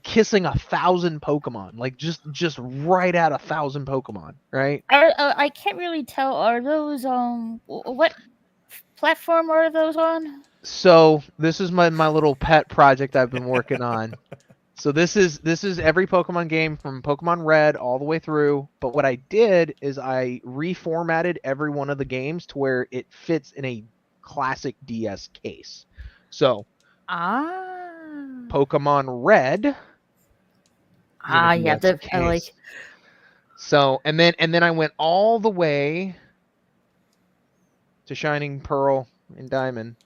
kissing 1,000 Pokemon, like just right at 1,000 Pokemon, right? I can't really tell. Are those what platform are those on? So this is my little pet project I've been working on. So this is every Pokemon game from Pokemon Red all the way through. But what I did is I reformatted every one of the games to where it fits in a classic DS case. So Pokemon Red. Yeah, I like. So and then I went all the way to Shining Pearl and Diamond.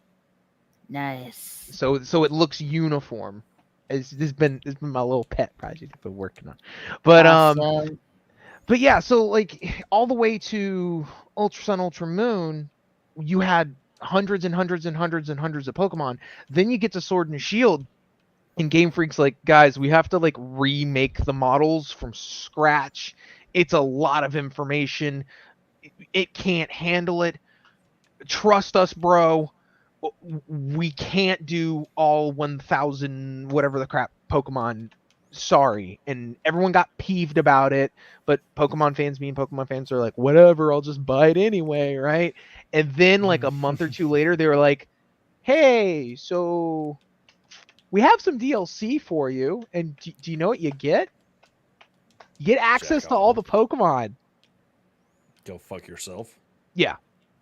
Nice. So it looks uniform. It's been my little pet project I've been working on. But awesome. But yeah, so like all the way to Ultra Sun, Ultra Moon, you had hundreds and hundreds and hundreds and hundreds of Pokemon. Then you get to Sword and Shield, and Game Freak's like, guys, we have to like remake the models from scratch. It's a lot of information. It can't handle it. Trust us, bro. We can't do all 1,000 whatever the crap Pokemon. Sorry. And everyone got peeved about it, but Pokemon fans being Pokemon fans are like, whatever, I'll just buy it anyway, right? And then like a month or two later, they were like, hey, so we have some DLC for you, and do you know what you get? You get access to all the Pokemon. Go fuck yourself. Yeah.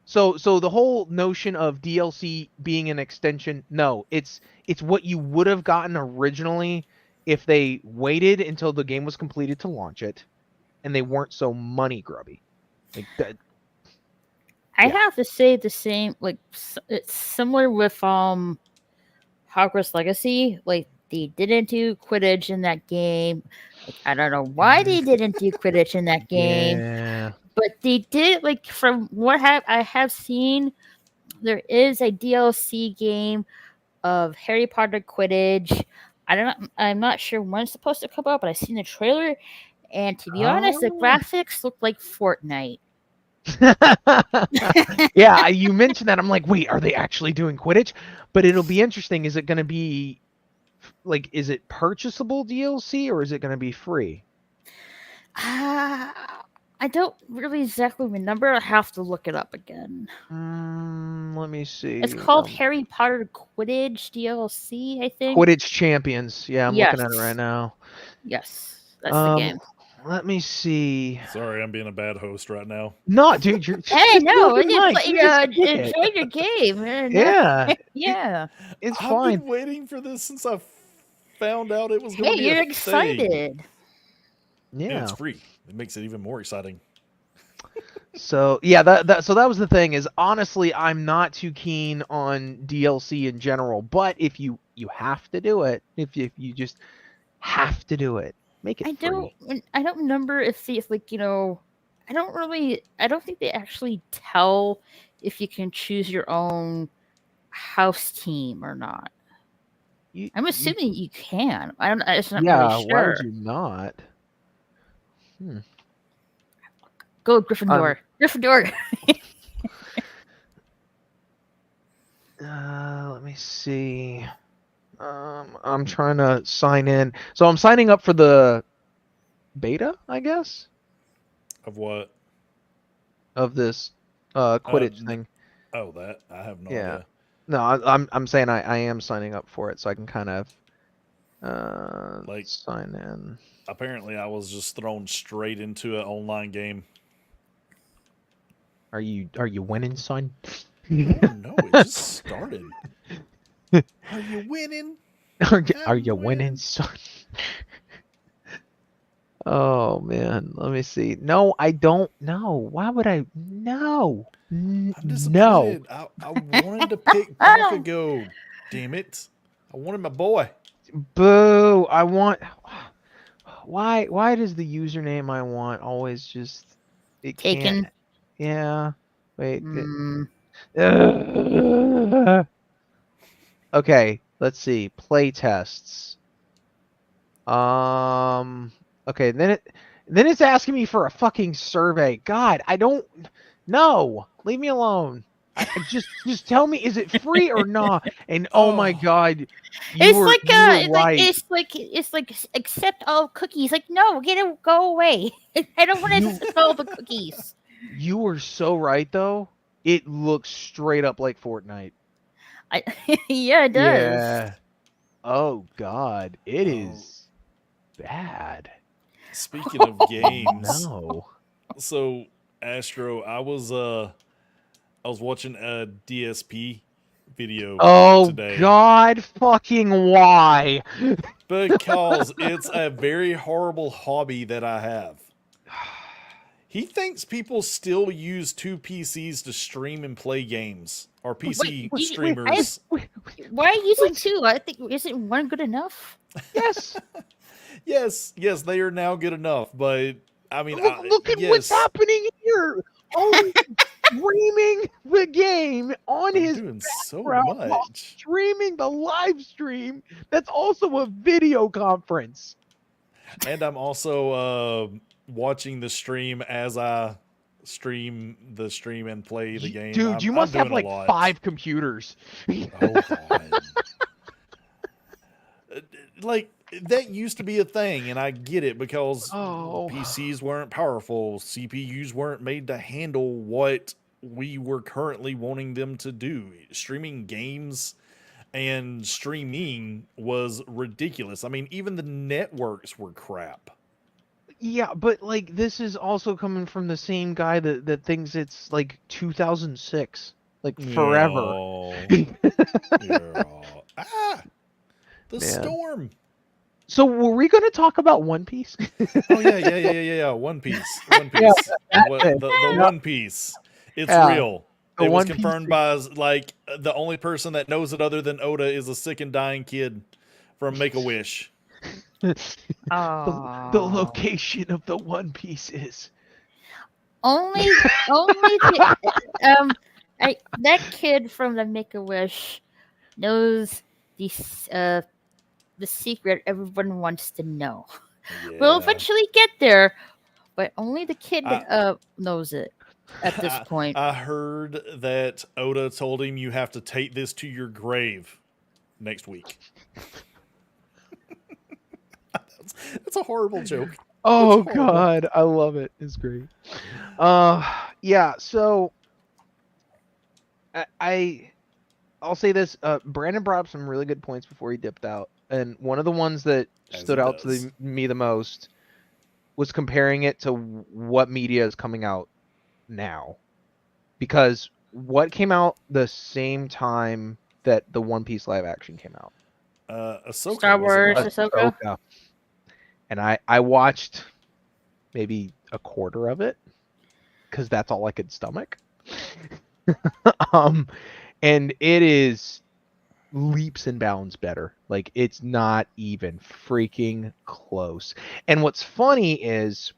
So the whole notion of DLC being an extension, no, it's what you would have gotten originally if they waited until the game was completed to launch it, and they weren't so money grubby. Like that. I have to say the same. Like it's similar with Hogwarts Legacy. Like they didn't do Quidditch in that game. Like, I don't know why they didn't do Quidditch in that game. Yeah. But they did, like, from what I have seen, there is a DLC game of Harry Potter Quidditch. I'm not sure when it's supposed to come out, but I've seen the trailer, and to be honest, the graphics look like Fortnite. Yeah, you mentioned that. I'm like, wait, are they actually doing Quidditch? But it'll be interesting. Is it going to be like, is it purchasable DLC or is it going to be free? I don't really exactly remember. I have to look it up again. Let me see. It's called Harry Potter Quidditch DLC, I think. Quidditch Champions. Yeah, I'm looking at it Yes. right now. Yes, that's the game. Let me see. Sorry, I'm being a bad host right now. No, dude, you're Hey, no, you're nice. You just did it. enjoy your game. And, Yeah, yeah. it's I've fine. been waiting for this since I found out it was going Hey, to be you're a thing. excited. And Yeah. it's free. It makes it even more exciting. So yeah, that was the thing. Is honestly, I'm not too keen on DLC in general. But if you have to do it, if you just have to do it, make it free. I don't remember if like, I don't think they actually tell if you can choose your own house team or not. I'm assuming you can. I'm not really sure. Why would you not? Go Gryffindor. Gryffindor. Let me see. I'm trying to sign in. So I'm signing up for the beta, I guess, Of what? of this Quidditch thing. Oh, that I have no Yeah. idea. No, I'm saying I am signing up for it, so I can kind of sign in. Apparently, I was just thrown straight into an online game. Are you winning, son? Oh, no, it just started. Are you winning? Are you winning, son? Oh man, let me see. No, I don't know. Why would I? No. I'm No. disappointed. I wanted to pick Bakugo. Damn it. I wanted my boy. Boo. I want. Why does the username I want always just it Taken. can't? Yeah. Wait. Okay. Let's see. Play tests. Okay. Then it's asking me for a fucking survey. God, I don't. No. Leave me alone. Just tell me, is it free or not? And oh my God, It's like accept all cookies. Like, no, go away. I don't want to accept all the cookies. You were so right though. It looks straight up like Fortnite. Yeah, it does. Yeah. Oh God, it is bad. Speaking of games, No. so Astro, I was watching a DSP video Oh today. God, fucking why? Because it's a very horrible hobby that I have. He thinks people still use two PCs to stream and play games. Or PC streamers. Why are you using two? I think isn't one good enough? Yes. yes, they are now good enough. But I mean, Look at what's happening here. Oh, streaming the game on his doing so background while much. streaming the live stream. That's also a video conference. And I'm also watching the stream as I stream the stream and play the game. Dude, you must have like 5 computers. Oh God. Like that used to be a thing, and I get it because PCs weren't powerful, CPUs weren't made to handle what we were currently wanting them to do. Streaming games and streaming was ridiculous. I mean, even the networks were crap. Yeah, but like this is also coming from the same guy that thinks it's like 2006, like forever. Yeah. The storm. So were we going to talk about One Piece? Oh yeah. One Piece. The One Piece. It's real. It was confirmed by like the only person that knows it other than Oda is a sick and dying kid from Make-A-Wish. The location of the One Piece is only that kid from the Make-A-Wish knows the secret everyone wants to know. Yeah. We'll eventually get there, but only the kid knows it. at this point. I heard that Oda told him you have to take this to your grave next week. That's a horrible joke. Oh That's horrible. God, I love it. It's great. Yeah. So I'll say this. Brandon brought up some really good points before he dipped out, and one of the ones that As stood he out to does. me the most was comparing it to what media is coming out now, because what came out the same time that the One Piece live action came out. Ahsoka, Star was it Wars, not? Ahsoka. Ahsoka. And I watched maybe a quarter of it because that's all I could stomach. And it is leaps and bounds better. Like, it's not even freaking close. And what's funny is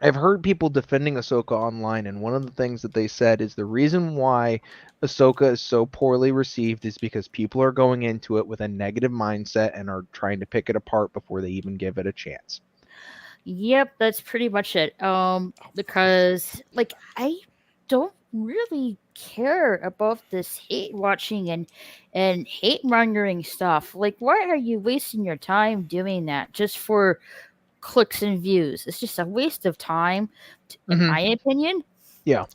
I've heard people defending Ahsoka online, and one of the things that they said is the reason why Ahsoka is so poorly received is because people are going into it with a negative mindset and are trying to pick it apart before they even give it a chance. Yep, that's pretty much it. Because like I don't really care about this hate watching and hate mongering stuff. Like, why are you wasting your time doing that just for clicks and views? It's just a waste of time, in Mhm. my opinion. Yeah.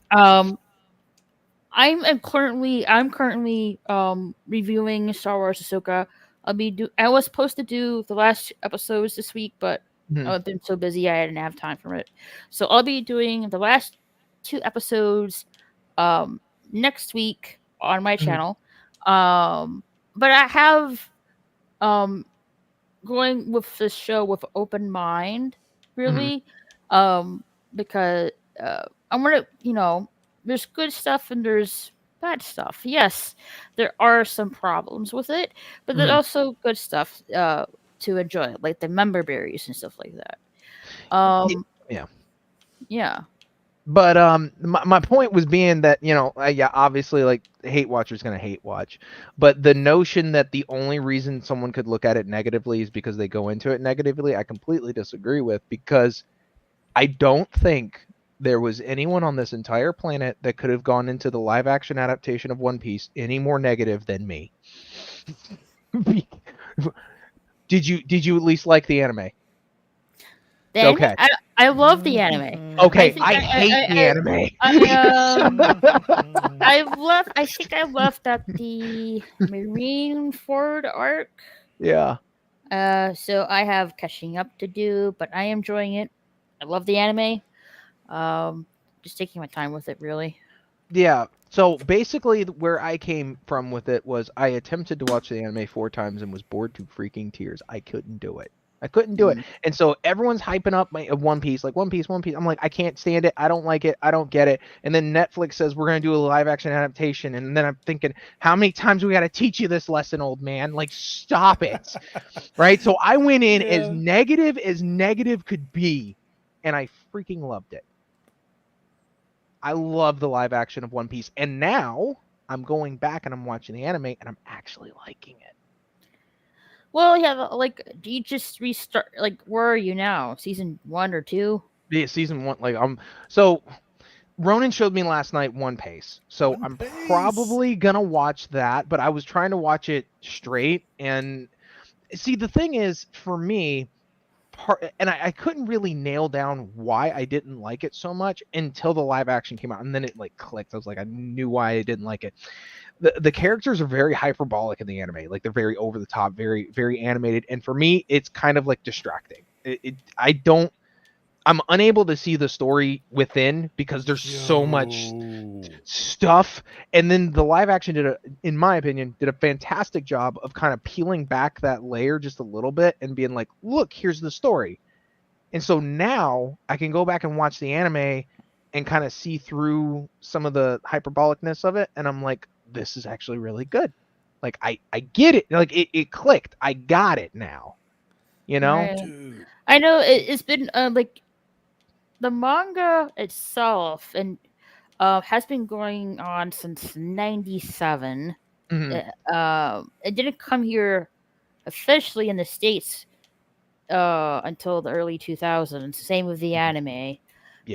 I'm currently reviewing Star Wars Ahsoka. I was supposed to do the last episodes this week, but Mhm. I've been so busy I didn't have time for it. So I'll be doing the last 2 episodes next week on my Mhm. channel. But I have going with this show with an open mind, really. Because I'm gonna, there's good stuff and there's bad stuff. Yes, there are some problems with it, but there's Mhm. also good stuff to enjoy, like the member berries and stuff like that. Yeah. Yeah. But my point was being that, yeah, obviously, like, hate watcher's gonna hate watch, but the notion that the only reason someone could look at it negatively is because they go into it negatively, I completely disagree with, because I don't think there was anyone on this entire planet that could have gone into the live action adaptation of One Piece any more negative than me. Did you at least like the anime? The anime? Okay. I love the anime. Okay, think I hate the anime. I think I left at the Marineford arc. Yeah. So I have catching up to do, but I am enjoying it. I love the anime. Just taking my time with it, really. Yeah. So basically, where I came from with it was I attempted to watch the anime 4 times and was bored to freaking tears. I couldn't do it. And so everyone's hyping up One Piece, like One Piece. I'm like, I can't stand it. I don't like it. I don't get it. And then Netflix says we're going to do a live action adaptation. And then I'm thinking, how many times we got to teach you this lesson, old man? Like, stop it. Right? So I went in as negative could be, and I freaking loved it. I love the live action of One Piece. And now I'm going back and I'm watching the anime and I'm actually liking it. Well, yeah, like, do you just restart? Like, where are you now? Season 1 or 2? Yeah, season 1. Like, so Ronan showed me last night One Piece. So I'm probably gonna watch that, but I was trying to watch it straight. And see, the thing is, for me, I couldn't really nail down why I didn't like it so much until the live action came out, and then it like clicked. I was like, I knew why I didn't like it. The characters are very hyperbolic in the anime, like they're very over the top, very very animated, and for me, it's kind of like distracting. I'm unable to see the story within because there's so much stuff. And then the live action in my opinion, did a fantastic job of kind of peeling back that layer just a little bit and being like, look, here's the story. And so now I can go back and watch the anime and kind of see through some of the hyperbolicness of it. And I'm like, this is actually really good. Like, I get it. Like, it clicked. I got it now. Right. I know it's been like the manga itself and has been going on since 97. It didn't come here officially in the States until the early 2000s. Same with the anime.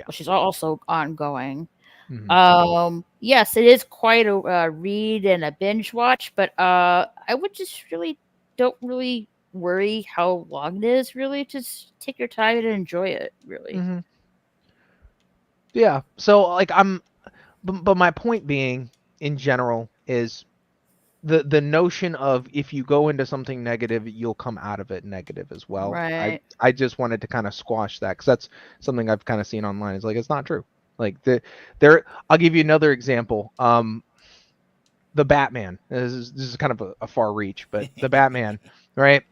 which is also ongoing. Mhm. Yes, it is quite a read and a binge watch, but I would just really don't really worry how long it is. Really, just take your time and enjoy it. Really. Mhm. Yeah. So like but my point being in general is the notion of if you go into something negative, you'll come out of it negative as well. Right. I just wanted to kind of squash that because that's something I've kind of seen online. It's like it's not true. Like I'll give you another example. The Batman. This is kind of a far reach, but the Batman, right?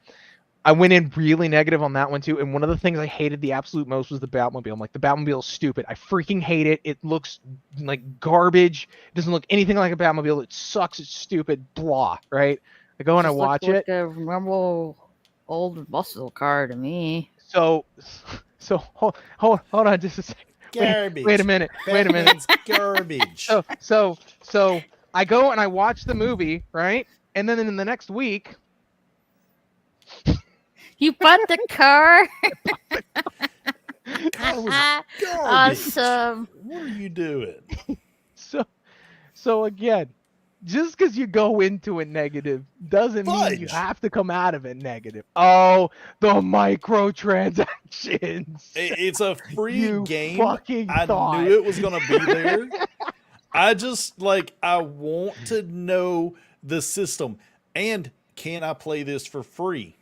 I went in really negative on that one too. And one of the things I hated the absolute most was the Batmobile. I'm like, the Batmobile is stupid. I freaking hate it. It looks like garbage. It doesn't look anything like a Batmobile. It sucks. It's stupid. Blah. Right? I go and I Just looked watch it. like a normal old muscle car to me. So hold on just a second. Garbage. Wait a minute. Wait a minute. Batman's garbage. So I go and I watch the movie, right? And then in the next week, You bought the car. Car was garbage. Awesome. What are you doing? so again, just because you go into it negative doesn't mean you Fudge. have to come out of it negative. Oh, the microtransactions. It's a free You game. fucking I thought. knew it was gonna be there. I just I want to know the system, and can I play this for free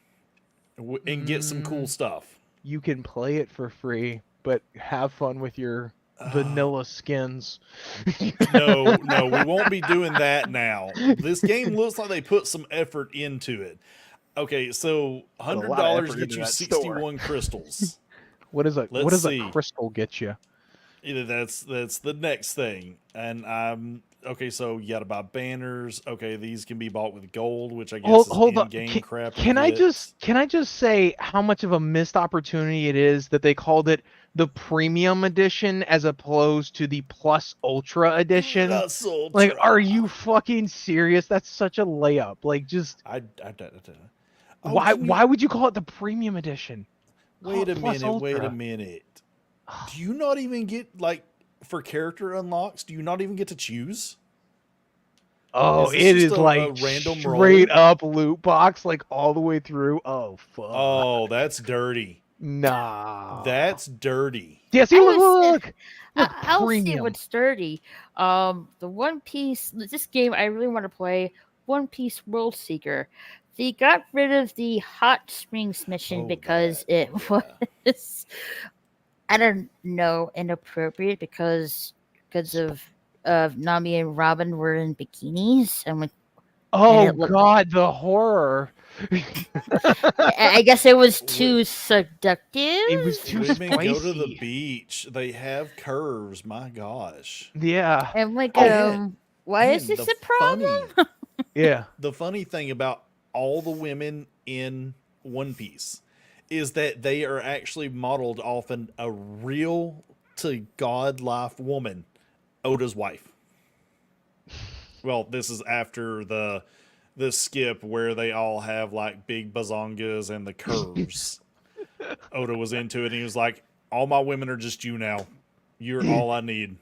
and get some cool stuff? You can play it for free, but have fun with your vanilla skins. No, we won't be doing that now. This game looks like they put some effort into it. Okay, so lot of $100 effort gets into you that store. 61 crystals. What does Let's a see. crystal get you? Either that's the next thing, and okay. So you got to buy banners. Okay, these can be bought with gold, which I guess Hold is on. in-game crap. Can I just say how much of a missed opportunity it is that they called it the premium edition as opposed to the plus ultra edition? Plus Ultra. Like, are you fucking serious? That's such a layup. Like, just Oh, why would you call it the premium edition? Call Wait it a Plus minute. Wait a Ultra. minute. Do you not even get for character unlocks? Do you not even get to choose? Oh, Is this it just is a like random straight roll? up loot box, like all the way through. Oh fuck. Oh, that's dirty. Nah. That's dirty. Yeah, see, I look, was- look. Look, I'll see premium. what's dirty. The One Piece. This game I really want to play. One Piece World Seeker. They got rid of the hot springs mission Oh, because that. it Oh, was, I don't know, inappropriate because of Nami and Robin were in bikinis and Oh it looked- god, the horror. I guess it was too seductive. It was too Women go to the spicy. beach. They have curves. My gosh. Yeah, I'm like, Oh, why is Man, this the a problem? yeah. The funny thing about all the women in One Piece is that they are actually modeled off a real to God life woman, Oda's wife. Well, this is after the skip where they all have big bazongas and the curves. Oda was into it and he was like, all my women are just you now. You're all I need.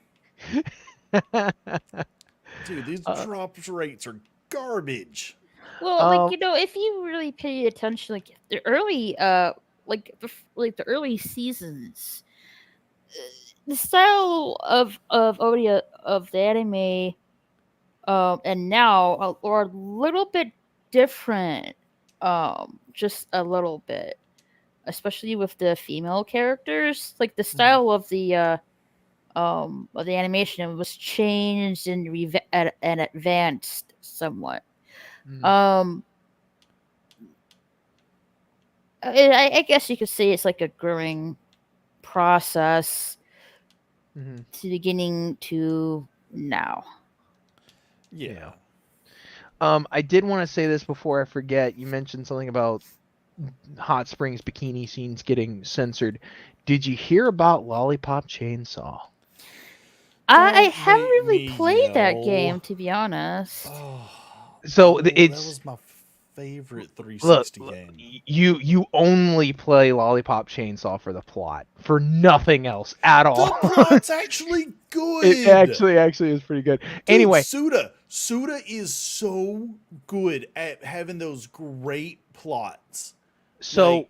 Dude, these drop rates are garbage. Well, if you really pay attention, the early, the early seasons, the style of Oda of the anime, and now are a little bit different, just a little bit, especially with the female characters. Like the style of the animation was changed and advanced somewhat. I guess you could say it's like a growing process to beginning to now. Yeah. I did want to say this before I forget. You mentioned something about Hot Springs bikini scenes getting censored. Did you hear about Lollipop Chainsaw? I Don't haven't make really me played that yell. game, to be honest. So that it's was my favorite Look, 360 game. you only play Lollipop Chainsaw for the plot, for nothing else at all. The plot's actually good. It actually is pretty good. Dude, Anyway, Suda is so good at having those great plots. so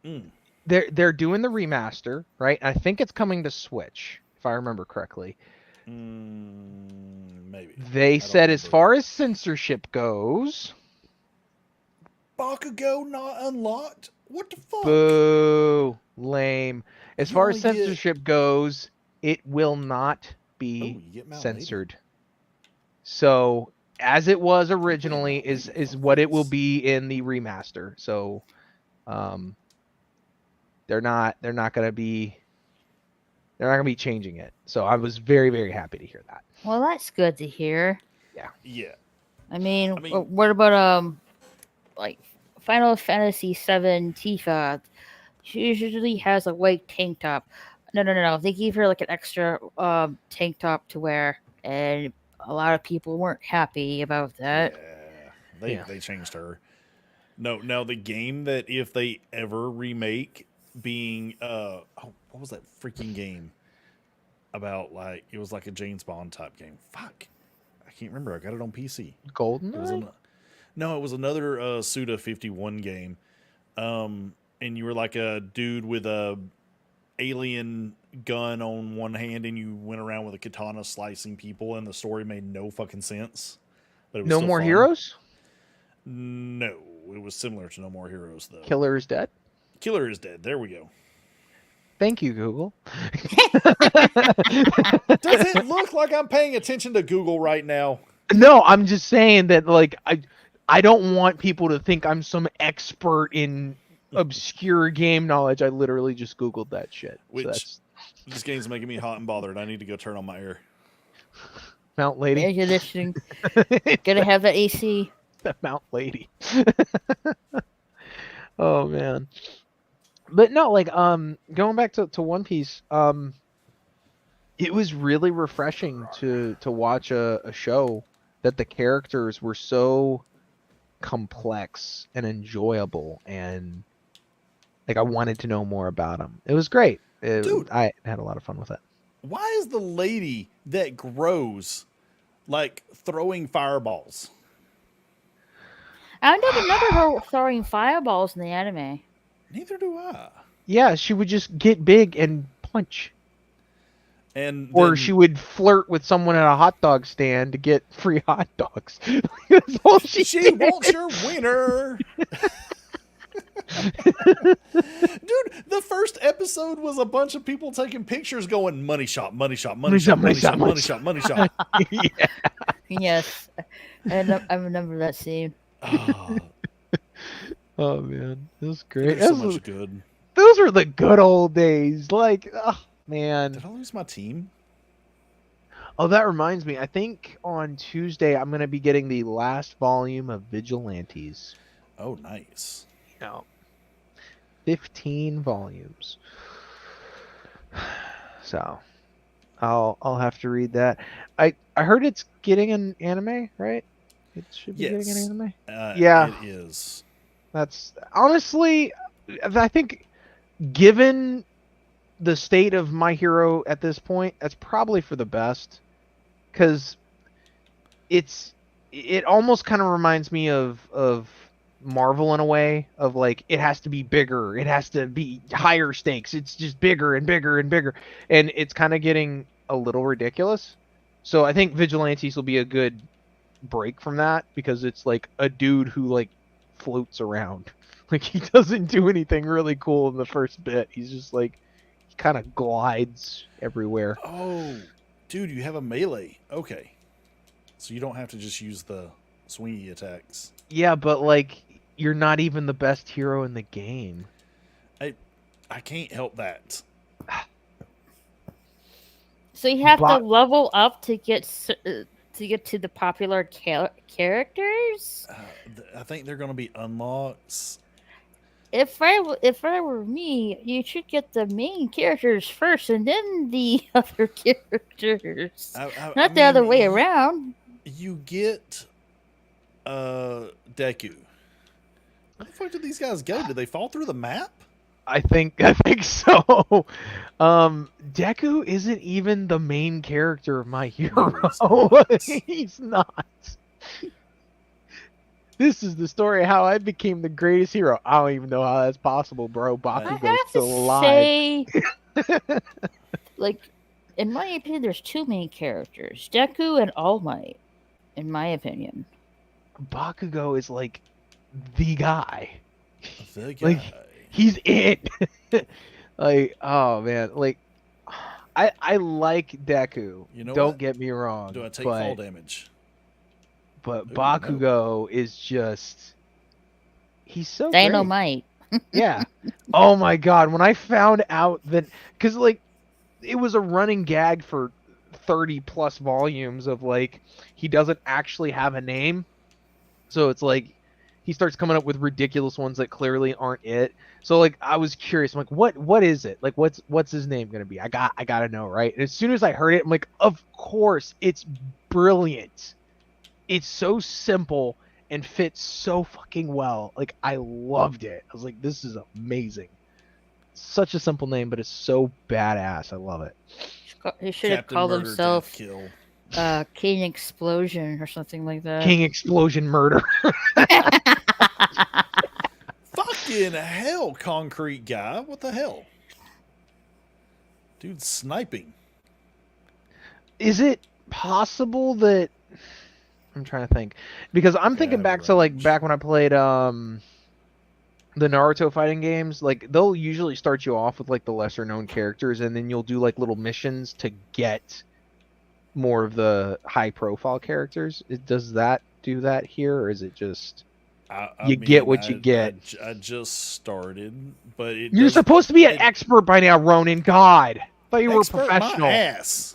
Like, they're doing the remaster, right? I think it's coming to Switch, if I remember correctly. maybe. They said as remember. far as censorship goes, Bakugo not unlocked? What the fuck? boo, lame. As You far as only get- censorship goes, it will not Oh, be you get Mount Lady. censored. So as it was originally Mount is Lady is what it will fuckers. be in the remaster. So they're not gonna be changing it. So I was very, very happy to hear that. Well, that's good to hear. Yeah. I mean, I mean- what about like Final Fantasy VII Tifa? She usually has a white tank top. No. They gave her like an extra tank top to wear, and a lot of people weren't happy about that. Yeah. They changed her. No, now the game that if they ever remake being what was that freaking game about? Like it was like a James Bond type game. Fuck. I can't remember. I got it on PC. Golden. It was no, it was another Suda 51 game. And you were like a dude with a alien gun on one hand and you went around with a katana slicing people and the story made no fucking sense. But it was No still More fun. Heroes? No, it was similar to No More Heroes though. Killer is Dead? Killer is Dead. There we go. Thank you, Google. Does it look like I'm paying attention to Google right now? No, I'm just saying that like I don't want people to think I'm some expert in obscure game knowledge. I literally just Googled that shit. Which- So that's This game's making me hot and bothered. I need to go turn on my air. Mount Lady. Air conditioning. Gotta have that AC. That Mount Lady. Oh man. But no, like going back to One Piece, it was really refreshing to watch a show that the characters were so complex and enjoyable, and like I wanted to know more about them. It was great. Dude. I had a lot of fun with it. Why is the lady that grows like throwing fireballs? I never remember her throwing fireballs in the anime. Neither do I. Yeah, she would just get big and punch. And Or then- she would flirt with someone at a hot dog stand to get free hot dogs. That's all she did. wants your winner. Dude, the first episode was a bunch of people taking pictures going money shot, money shot, money shot, money shot, money shot, money shot. Yeah. Yes, I remember that scene. Oh, Oh man, it was there's great. so Those, much good. those were the good old days. Like, oh man. Did I lose my team? Oh, that reminds me. I think on Tuesday I'm gonna be getting the last volume of Vigilantes. Oh, nice. No. 15 volumes. So, I'll have to read that. I heard it's getting an anime, right? It should be getting an Yes. anime. Yeah, it is. That's honestly, I think, given the state of My Hero at this point, that's probably for the best, because it almost kind of reminds me of Marvel in a way, of like it has to be bigger, it has to be higher stakes, it's just bigger and bigger and bigger, and it's kind of getting a little ridiculous. So I think Vigilantes will be a good break from that, because it's like a dude who like floats around. Like he doesn't do anything really cool in the first bit. He's just like he kind of glides everywhere. Oh, dude, you have a melee. Okay. So you don't have to just use the swingy attacks. Yeah, but like you're not even the best hero in the game. I can't help that. So you have But- to level up to get to the popular characters. I think they're going to be unlocks. If I were me, you should get the main characters first, and then the other characters. I Not the other mean, way around. You get Deku. Where the fuck did these guys go? Did they fall through the map? I think so. Deku isn't even the main character of My Hero. He's not. This is the story of how I became the greatest hero. I don't even know how that's possible, bro. I Bakugo's have still to alive. say, like, in my opinion, there's two main characters, Deku and All Might, in my opinion. Bakugo is like the guy. The guy. Like, he's it. Like, oh man, like I like Deku. You know Don't what? get me wrong. Do I take but, fall damage? But Ooh, Bakugo is just he's so great. Dynamite. Yeah. Oh my god, when I found out that cuz like it was a running gag for 30 plus volumes of like he doesn't actually have a name. So it's like he starts coming up with ridiculous ones that clearly aren't it. So like I was curious. I'm like, what is it? Like what's his name gonna be? I gotta know, right? And as soon as I heard it, I'm like, of course, it's brilliant. It's so simple and fits so fucking well. Like I loved it. I was like, this is amazing. Such a simple name, but it's so badass. I love it. He should have Captain called Murder, himself Death Kill. King Explosion or something like that. King Explosion Murder. Fucking hell, concrete guy. What the hell? Dude, sniping. Is it possible that I'm trying to think because I'm thinking back to like back when I played the Naruto fighting games, like they'll usually start you off with like the lesser known characters and then you'll do like little missions to get more of the high profile characters. Does that do that here or is it just you get what you get? I just started, but it You're does- supposed to be an it- expert by now, Ronin. God. I thought you were a expert my professional. ass.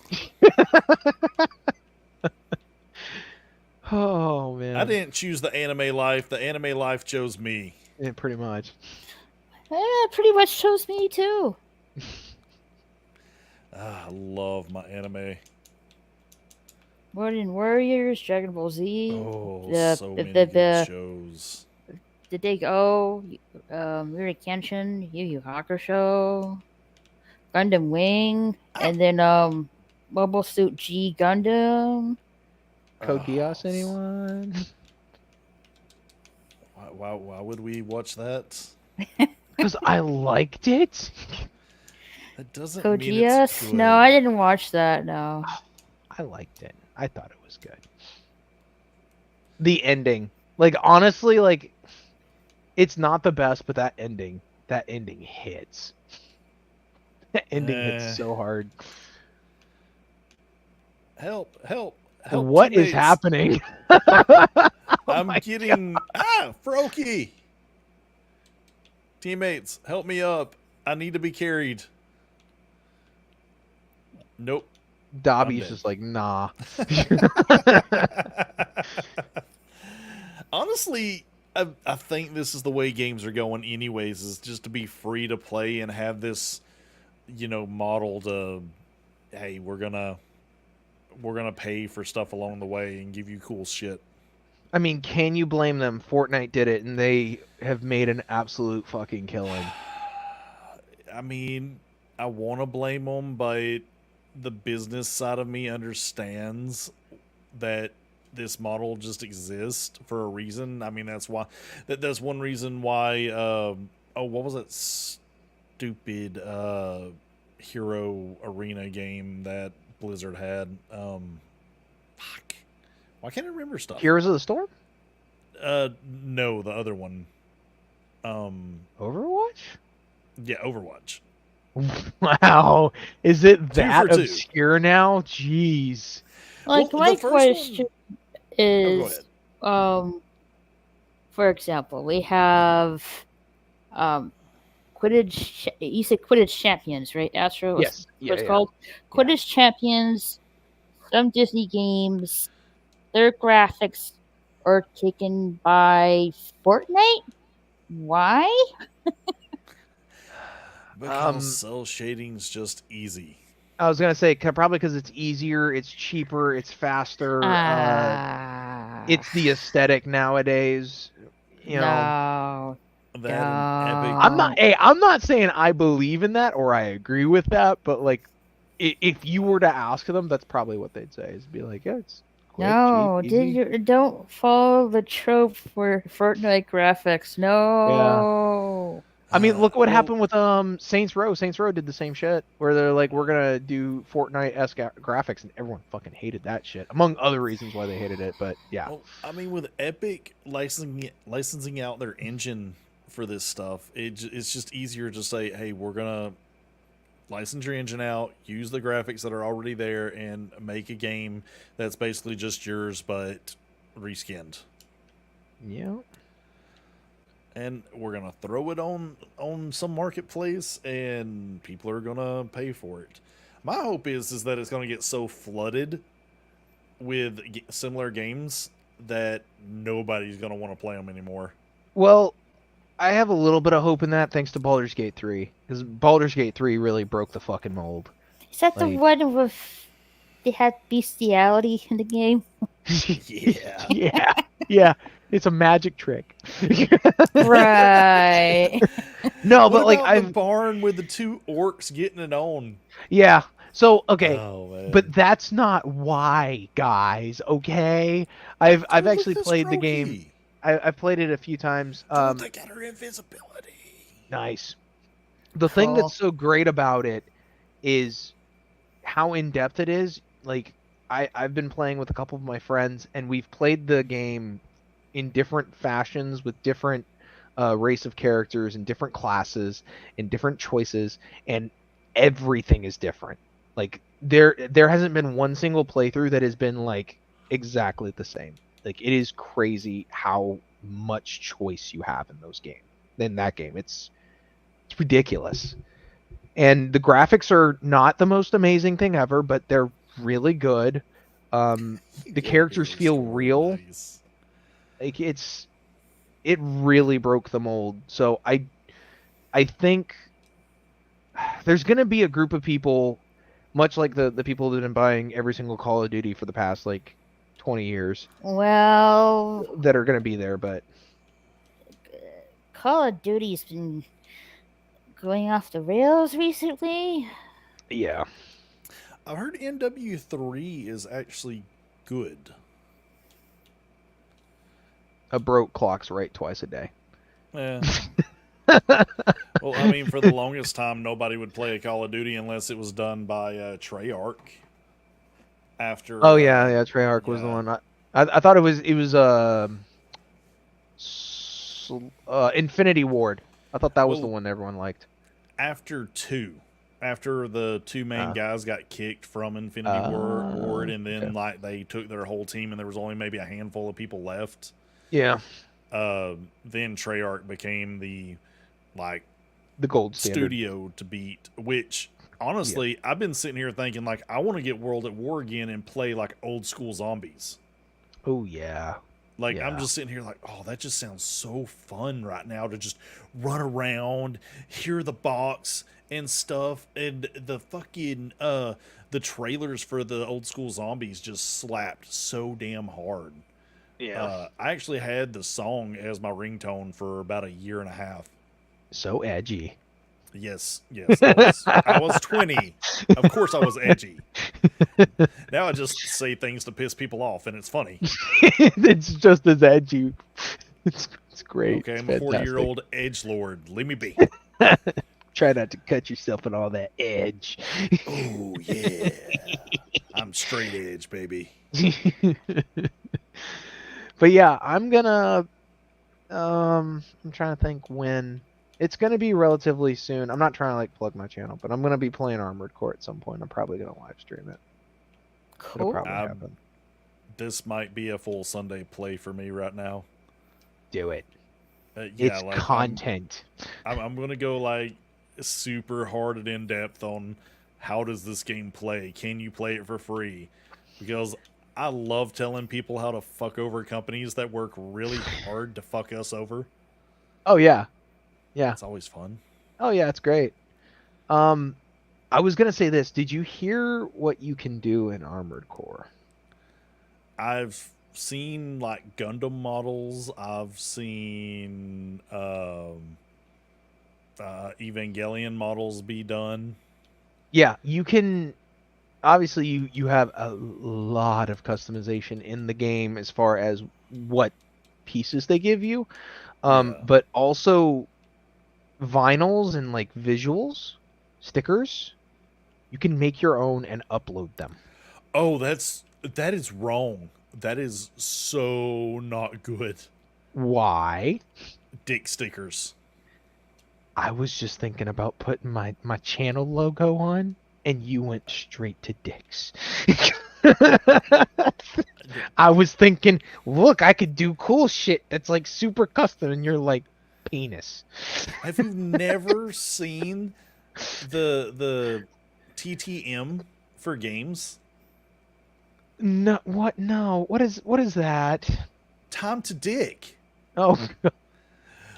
Oh man. I didn't choose the anime life. The anime life chose me. Yeah, pretty much. Pretty much chose me too. I love my anime. Morning Warriors, Dragon Ball Z. Oh, the- so the- many the- good shows. Did they go? Yuri Kenshin, Yu Yu Hakusho, Gundam Wing, and then Mobile Suit G Gundam. Code Oh, Geass, anyone? Why would we watch that? Because I liked it. That doesn't Code mean it's Geass? good. No, I didn't watch that. No. I liked it. I thought it was good. The ending. Like, honestly, like, it's not the best, but that ending hits. That ending hits so hard. Help! What is teammates. happening? I'm my getting Froakie. Teammates, help me up. I need to be carried. Nope. Dobby's dead. just like, nah. Honestly, I think this is the way games are going anyways, is just to be free to play and have this, model to, hey, we're gonna pay for stuff along the way and give you cool shit. I mean, can you blame them? Fortnite did it, and they have made an absolute fucking killing. I mean, I want to blame them, but the business side of me understands that this model just exists for a reason. I mean, that's one reason why. What was that stupid Hero Arena game that Blizzard had? Fuck. Why can't I remember stuff? Heroes of the Storm? No, the other one. Overwatch? Yeah, Overwatch. Wow. Is it for that two. obscure now? Jeez. Like Well, my the first question one- go is, ahead. for example, we have Quidditch. You said Quidditch Champions, right? Astro. Yes. What it's called? Quidditch Champions. Some Disney games, their graphics are taken by Fortnite. Why? Because cell shading's just easy. I was gonna say probably because it's easier, it's cheaper, it's faster. It's the aesthetic nowadays. you know, No. That and Epic. I'm not saying I believe in that or I agree with that, but like, if you were to ask them, that's probably what they'd say. Is be like, yeah, it's quick, No, cheap, easy. don't follow the trope for Fortnite graphics. No. I mean, look what Well, happened with Saints Row. Saints Row did the same shit where they're like, we're gonna do Fortnite-esque graphics, and everyone fucking hated that shit. Among other reasons why they hated it, but yeah. Well, I mean, with Epic licensing out their engine for this stuff, it's just easier to say, hey, we're gonna license your engine out, use the graphics that are already there, and make a game that's basically just yours but reskinned. Yeah. And we're gonna throw it on some marketplace, and people are gonna pay for it. My hope is that it's gonna get so flooded with similar games that nobody's gonna want to play them anymore. Well, I have a little bit of hope in that thanks to Baldur's Gate 3, because Baldur's Gate 3 really broke the fucking mold. Is that the Like- one with they had bestiality in the game? Yeah. Yeah. It's a magic trick. Right. No, What but like about the I've barn with the two orcs getting it on? yeah. So okay, Oh, man. but that's not why, guys. Okay, I've Go with actually this played the game. Roki. I've played it a few times. Don't they got her invisibility? Nice. The thing Cool. that's so great about it is how in depth it is. Like I've been playing with a couple of my friends, and we've played the game in different fashions with different race of characters and different classes and different choices, and everything is different. Like there hasn't been one single playthrough that has been like exactly the same. Like it is crazy how much choice you have in that game. It's ridiculous. And the graphics are not the most amazing thing ever, but they're really good. The characters feel real. Nice. Like it really broke the mold. So I think there's gonna be a group of people, much like the people that have been buying every single Call of Duty for the past like 20 years, Well, that are gonna be there. But Call of Duty's been going off the rails recently. yeah, I've heard MW3 is actually good. a broke clock's right twice a day. Yeah. Well, I mean, for the longest time, nobody would play a Call of Duty unless it was done by Treyarch. After. Oh yeah, Treyarch was the yeah. one. I thought it was Infinity Ward. I thought that was the Well, one everyone liked. After the two main guys got kicked from Infinity Ward, and then okay. like they took their whole team, and there was only maybe a handful of people left. Yeah, Then Treyarch became the gold standard. studio to beat. Which honestly, I've been sitting here thinking like I want to get World at War again and play like old school zombies. Oh yeah. Like Yeah. I'm just sitting here like, oh, that just sounds so fun right now to just run around, hear the box and stuff, and the fucking the trailers for the old school zombies just slapped so damn hard. Yeah. I actually had the song as my ringtone for about a year and a half. So edgy. Yes, I was 20. Of course I was edgy. Now I just say things to piss people off, and it's funny. It's just as edgy. It's great. Okay, It's I'm a fantastic. 40-year-old edgelord. Leave me be. Try not to cut yourself in all that edge. Oh, yeah. I'm straight edge, baby. But yeah, I'm gonna. I'm trying to think when. It's gonna be relatively soon. I'm not trying to like plug my channel, but I'm gonna be playing Armored Core at some point. I'm probably gonna live stream it. It'll Cool. probably happen. This might be a full Sunday play for me right now. Do it. Yeah, It's like, content. I'm gonna go like super hard and in depth on how does this game play? Can you play it for free? Because I love telling people how to fuck over companies that work really hard to fuck us over. Oh yeah. Yeah. It's always fun. Oh yeah, it's great. I was gonna say this. Did you hear what you can do in Armored Core? I've seen like Gundam models. I've seen Evangelion models be done. Yeah, you can. Obviously, you have a lot of customization in the game as far as what pieces they give you, Yeah. but also vinyls and like visuals, stickers. You can make your own and upload them. Oh, that is wrong. That is so not good. Why? Dick stickers. I was just thinking about putting my channel logo on, and you went straight to dicks. I was thinking, look, I could do cool shit that's like super custom, and you're like, penis. Have you never seen the TTM for games? No, what? No, what is that? Time to dick. Oh,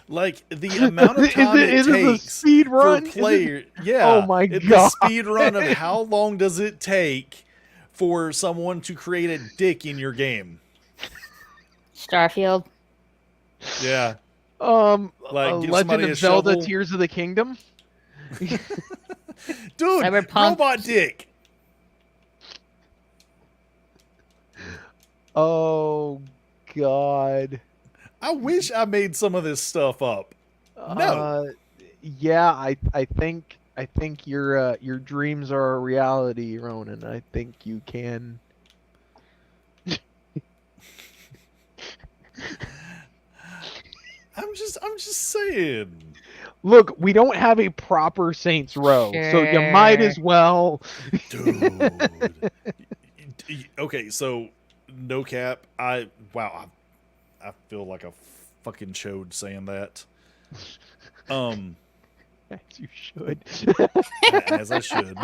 Like the amount of time is it the takes speed for run? player. Yeah. Oh my The God. speed run of how long does it take for someone to create a dick in your game? Starfield. Yeah. Like give Legend somebody of a Zelda: shovel. Tears of the Kingdom. Dude, Cyberpunk. robot dick. Oh God. I wish I made some of this stuff up. No. Yeah, I think your dreams are a reality, Ronan. I think you can. I'm just saying. Look, we don't have a proper Saints Row, so you might as well. Dude. Okay, so no cap. I feel like a fucking chode saying that. As you should. As I should.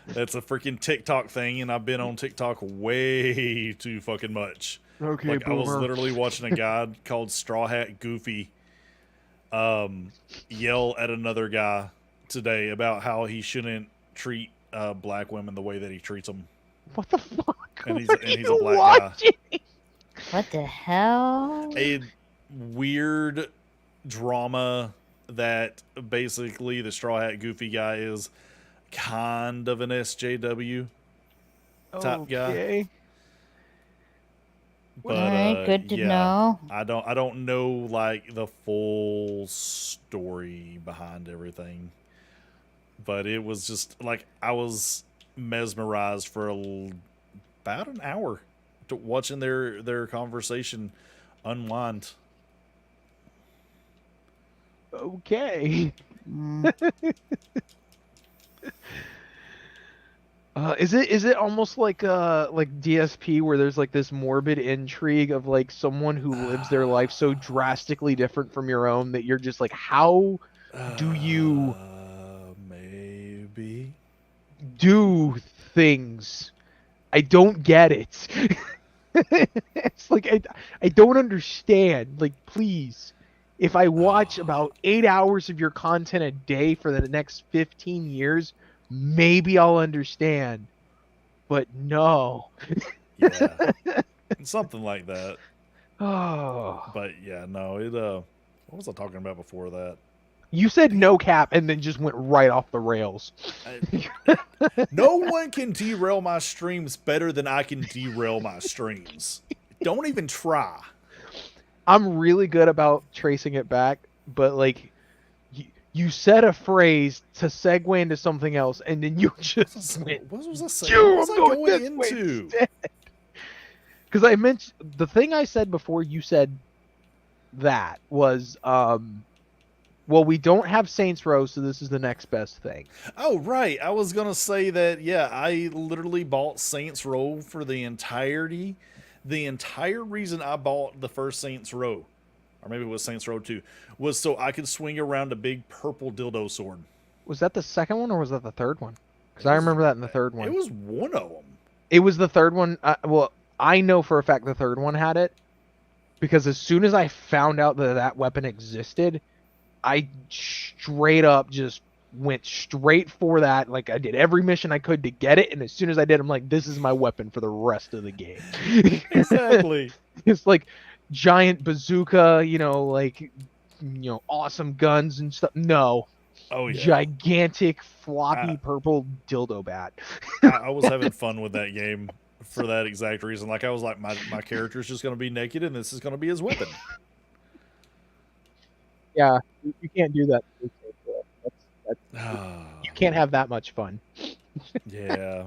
That's a freaking TikTok thing, and I've been on TikTok way too fucking much. Okay, Like I was boomer. literally watching a guy called Straw Hat Goofy yell at another guy today about how he shouldn't treat black women the way that he treats them. What the fuck? And he's What are a you black watching? What the hell? A weird drama that basically the Straw Hat Goofy guy is kind of an SJW type guy. Okay. But, Alright, good to yeah, know. I don't know like the full story behind everything, but it was just like I was mesmerized for about an hour to watching their conversation unwind. Okay. Mm. Is it almost like DSP where there's like this morbid intrigue of like someone who lives their life so drastically different from your own that you're just like, how do you Maybe. do things? I don't get it. It's like I don't understand. Like, please, if I watch about 8 hours of your content a day for the next 15 years, maybe I'll understand. But no. Yeah. Something like that. Oh. But yeah, no, it what was I talking about before that? You said no cap and then just went right off the rails. No one can derail my streams better than I can derail my streams. Don't even try. I'm really good about tracing it back, but like you said a phrase to segue into something else, and then you just went. What was I saying? "Phew, What was I'm I going going this way into? instead." Because I mentioned the thing I said before you said that was well, we don't have Saints Row, so this is the next best thing. Oh, right. I was going to say that, yeah, I literally bought Saints Row for the entirety. The entire reason I bought the first Saints Row, or maybe it was Saints Row 2, was so I could swing around a big purple dildo sword. Was that the second one or was that the third one? Because I remember that in the third one. It was one of them. It was the third one. Well, I know for a fact the third one had it. Because as soon as I found out that that weapon existed, I straight up just went straight for that. Like I did every mission I could to get it, and as soon as I did, I'm like, this is my weapon for the rest of the game. Exactly. It's like giant bazooka, like awesome guns and stuff. No. Oh yeah. Gigantic floppy purple dildo bat. I was having fun with that game for that exact reason. Like I was like, my character's just gonna be naked and this is gonna be his weapon. Yeah, you can't do that. You can't have that much fun. Yeah.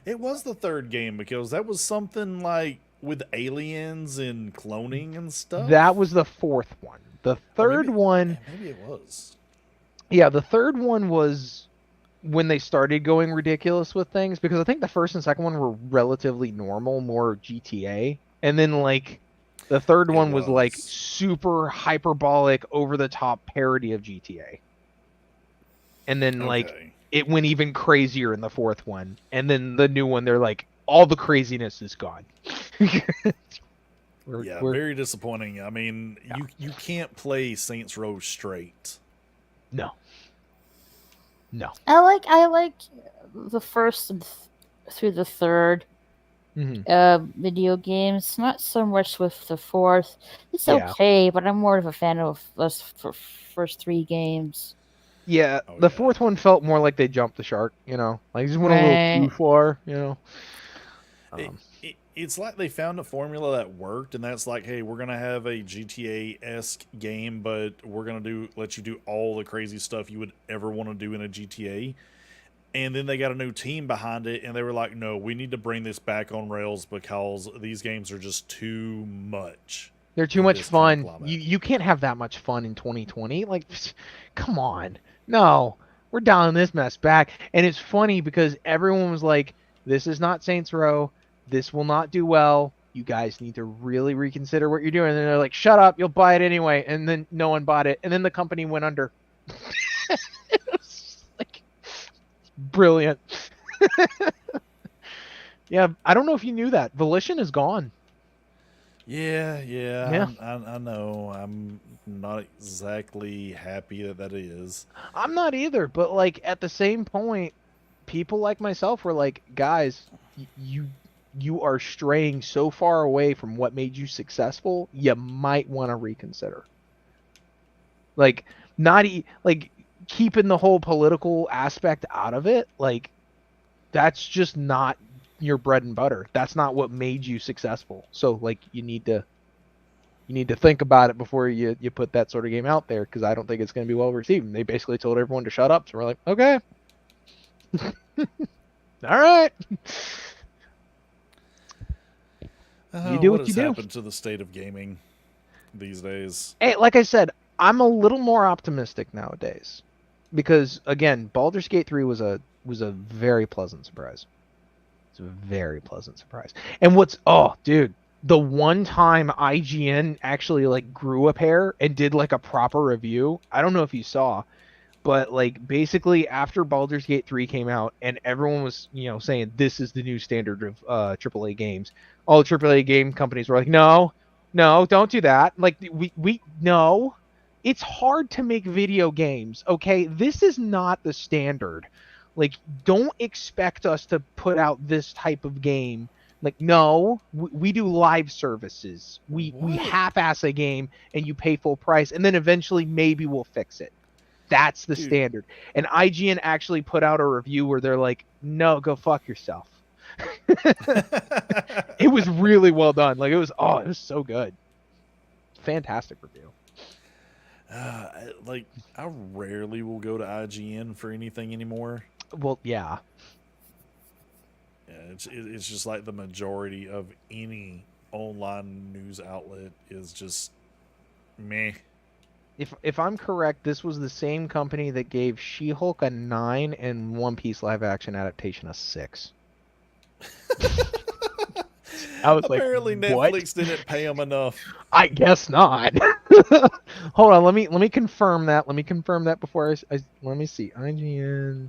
It was the third game because that was something like with aliens and cloning and stuff. That was the fourth one. The third one. Maybe it was. Yeah, the third one was when they started going ridiculous with things, because I think the first and second one were relatively normal, more GTA, and then like the third one was like super hyperbolic, over the top parody of GTA. And then like it went even crazier in the fourth one, and then the new one, they're like, all the craziness is gone. Very disappointing. I mean, you can't play Saints Row straight. No. I like the first through the third video games. Not so much with the fourth. It's okay, but I'm more of a fan of those first three games. Yeah, the fourth one felt more like they jumped the shark, like just went a little too far, It's like they found a formula that worked, and that's like, hey, we're gonna have a GTA-esque game, but we're gonna let you do all the crazy stuff you would ever want to do in a GTA. And then they got a new team behind it, and they were like, no, we need to bring this back on rails because these games are just too much. They're too much fun. You can't have that much fun in 2020. Like, come on. No, we're dialing this mess back. And it's funny because everyone was like, this is not Saints Row. This will not do well. You guys need to really reconsider what you're doing. And then they're like, shut up, you'll buy it anyway. And then no one bought it. And then the company went under. It was like, brilliant. Yeah, I don't know if you knew that. Volition is gone. Yeah. I know. I'm not exactly happy that is. I'm not either, but like at the same point, people like myself were like, guys, you are straying so far away from what made you successful. You might want to reconsider. Like like keeping the whole political aspect out of it. Like that's just not your bread and butter. That's not what made you successful. So like you need to think about it before you put that sort of game out there, because I don't think it's going to be well received. And they basically told everyone to shut up. So we're like, okay. All right. You do what you do. What has happened to the state of gaming these days? Hey, like I said, I'm a little more optimistic nowadays, because again, Baldur's Gate 3 was a very pleasant surprise. It's a very pleasant surprise. And dude, the one time IGN actually like grew a pair and did like a proper review. I don't know if you saw, but like basically after Baldur's Gate 3 came out and everyone was, saying this is the new standard of AAA games, all the AAA game companies were like, no, don't do that. Like we no, it's hard to make video games. Okay, this is not the standard. Like, don't expect us to put out this type of game. Like, no, we do live services. We half-ass a game and you pay full price, and then eventually maybe we'll fix it. That's the standard. And IGN actually put out a review where they're like, no, go fuck yourself. It was really well done. Like, it was so good. Fantastic review. Like, I rarely will go to IGN for anything anymore. Well, yeah. Yeah, it's just like the majority of any online news outlet is just meh. If I'm correct, this was the same company that gave She-Hulk a 9 and One Piece live action adaptation a 6. I was apparently like, what? Netflix didn't pay them enough. I guess not. Hold on, let me confirm that. Let me confirm that before I let me see. IGN,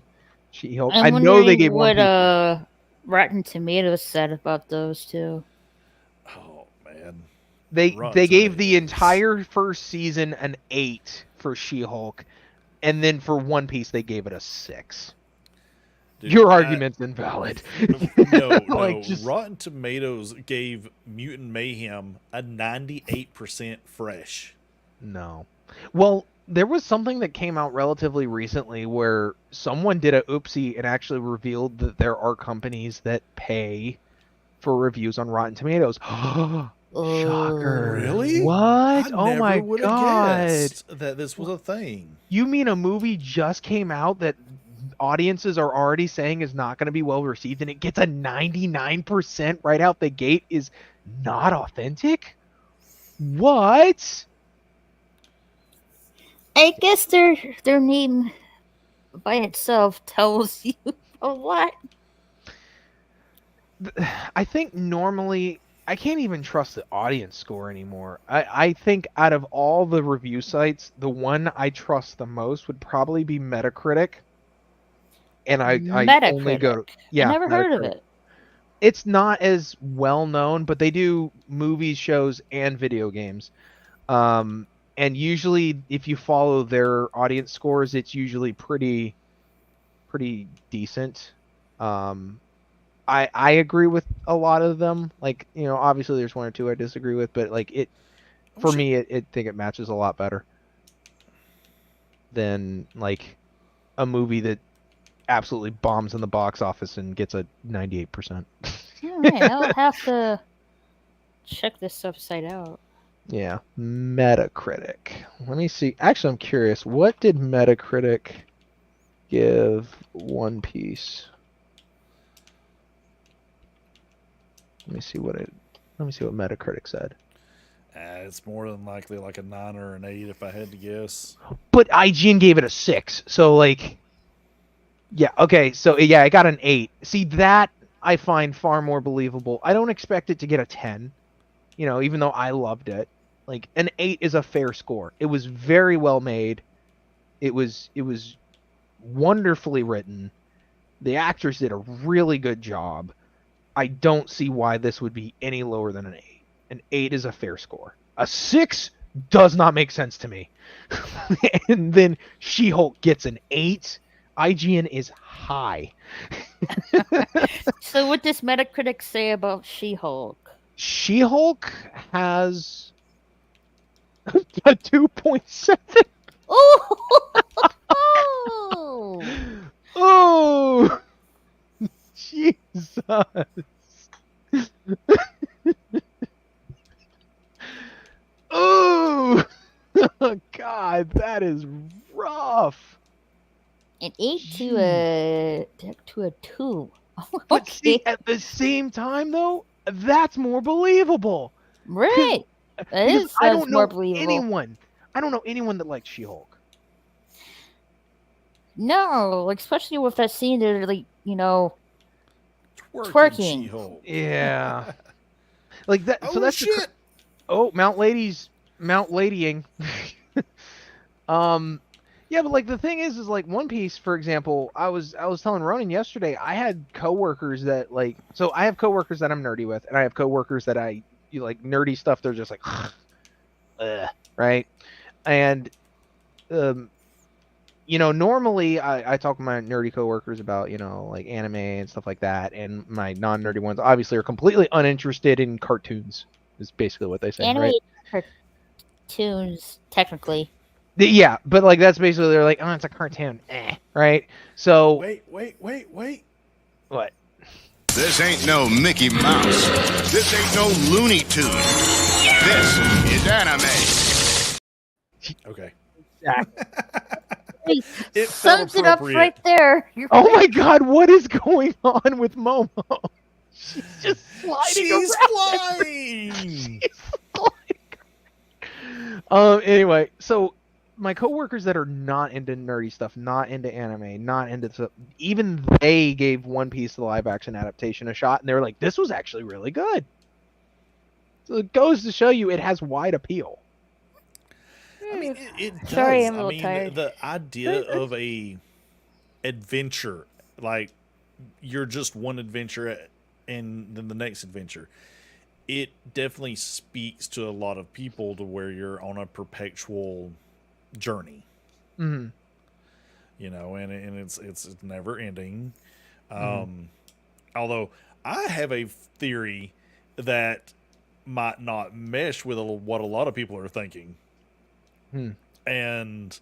She-Hulk. I know they gave what One Piece. Rotten Tomatoes said about those two. Oh man. They gave the entire first season an 8 for She-Hulk, and then for One Piece they gave it a 6. Dude, Your argument's invalid. No, Like, just- Rotten Tomatoes gave Mutant Mayhem a 98% fresh. No. Well, there was something that came out relatively recently where someone did a oopsie and actually revealed that there are companies that pay for reviews on Rotten Tomatoes. Shocker. Really? What? I Oh never my would have god. guessed that this was a thing. You mean a movie just came out that audiences are already saying is not going to be well received and it gets a 99% right out the gate is not authentic? What? I guess their name by itself tells you a lot. I think normally I can't even trust the audience score anymore. I think out of all the review sites, the one I trust the most would probably be Metacritic. And I only go to I never heard of Metacritic. it. It's not as well known, but they do movies, shows, and video games. And usually, if you follow their audience scores, it's usually pretty decent. I agree with a lot of them. Like, you know, obviously there's one or two I disagree with, but like for me, I think it matches a lot better than like a movie that absolutely bombs in the box office and gets a 98%. Alright, I'll have to check this website out. Yeah, Metacritic. Let me see. Actually, I'm curious. What did Metacritic give One Piece? Let me see what Metacritic said. It's more than likely like a 9 or an 8 if I had to guess. But IGN gave it a 6. So like, yeah, okay. So yeah, I got an 8. See, that I find far more believable. I don't expect it to get a 10. You know, even though I loved it. Like an 8 is a fair score. It was very well made. It was wonderfully written. The actors did a really good job. I don't see why this would be any lower than an 8. An 8 is a fair score. A 6 does not make sense to me. And then She-Hulk gets an 8. IGN is high. So what does Metacritic say about She-Hulk? She-Hulk has a 2.7. Oh! Oh, Jesus. Oh, God, that is rough. An 8 to a 2. But see, at the same time, though, that's more believable. Right. That Because is I sounds don't more know believable. anyone. I don't know anyone that likes She-Hulk. No, like, especially with that scene they're like, you know, Twerking Twerking. She-Hulk. Yeah. Like that. Oh So that's the shit! Mount Ladying. Yeah, but like the thing is like One Piece, for example, I was telling Ronan yesterday, I had coworkers that like, so I have coworkers that I'm nerdy with, and I have coworkers that you like nerdy stuff. They're just like, right? And, you know, normally I talk with my nerdy coworkers about, you know, like anime and stuff like that, and my non-nerdy ones obviously are completely uninterested in cartoons. Is basically what they say, anime right? cartoons, technically. Yeah, but like that's basically they're like, oh, it's a cartoon, right? So Wait. what? This ain't no Mickey Mouse. This ain't no Looney Tune. This is anime. Okay. Hey, It felt sums it up appropriate. right there. You're Oh right. my God, what is going on with Momo? She's just sliding She's around. flying. Anyway, so my coworkers that are not into nerdy stuff, not into anime, not into stuff, even they gave One Piece the live action adaptation a shot, and they were like, "This was actually really good." So it goes to show you it has wide appeal. I mean, it does. Sorry, I'm a I little mean, tired. the idea of a adventure, like you're just one adventure and then the next adventure, it definitely speaks to a lot of people to where you're on a perpetual journey. Mm-hmm. and it's never ending. Although I have a theory that might not mesh with what a lot of people are thinking. And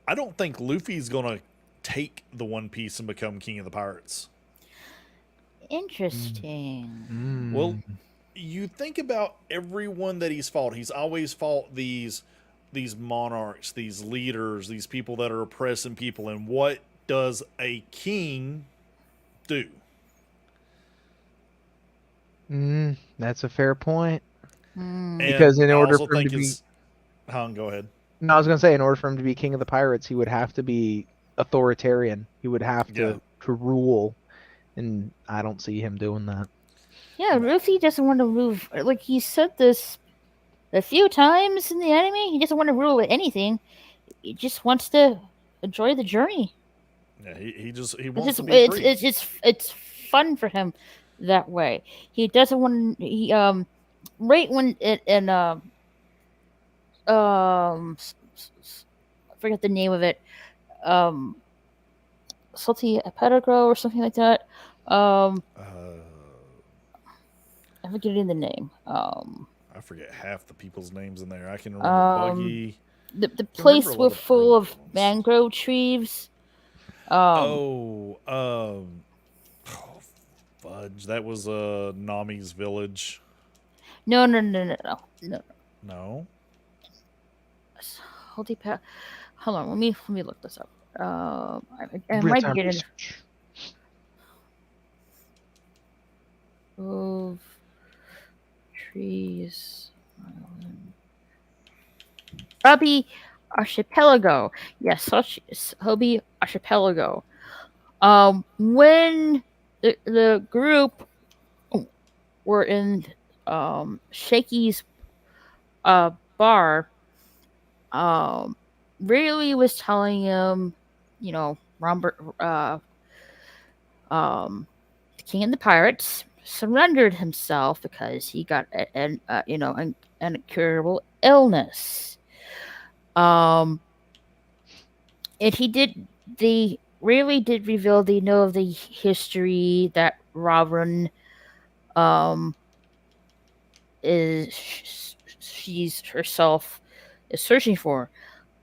I don't think Luffy's gonna take the One Piece and become King of the Pirates. Interesting. Well, you think about everyone that he's fought. He's always fought these monarchs, these leaders, these people that are oppressing people. And what does a king do? That's a fair point. Because in order for him to be, go ahead. No, I was gonna say, in order for him to be King of the Pirates, he would have to be authoritarian. He would have to rule, and I don't see him doing that. Yeah, Luffy doesn't want to move. Like, he said this a few times in the anime. He doesn't want to rule with anything. He just wants to enjoy the journey. Yeah, he wants to be free. It's fun for him that way. He doesn't want right when I forget the name of it. Salty Pedago or something like that. I'm forgetting the name. I forget half the people's names in there. I can remember Buggy. The place was full of mangrove trees. Fudge. That was Nami's village. No. No. Salty Pet. Hold on, let me look this up. I might be getting of trees. Hobby Archipelago. Yes, Hobby Archipelago. When the group were in Shaky's bar, Rayleigh was telling him, Robert, the King of the Pirates surrendered himself because he got an incurable illness. And Rayleigh did reveal they know of the history that Robin she's herself is searching for.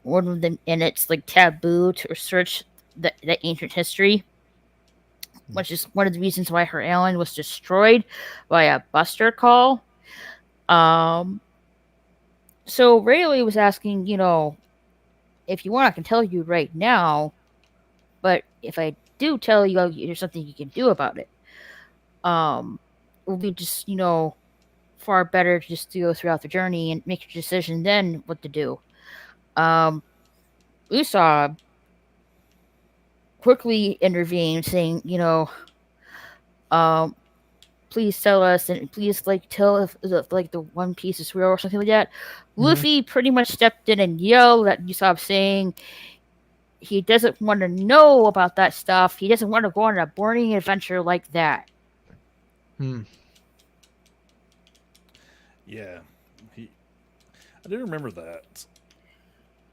One of them, and it's like taboo to research the ancient history, which is one of the reasons why her island was destroyed by a buster call. So Rayleigh was asking, if you want, I can tell you right now, but if I do tell you, there's something you can do about it. It will be just, far better just to go throughout the journey and make your decision then what to do. Usopp quickly intervened, saying, please tell us, and please tell if the One Piece is real or something like that. Luffy pretty much stepped in and yelled at Usopp, saying he doesn't want to know about that stuff. He doesn't want to go on a boring adventure like that. Yeah, I do remember that.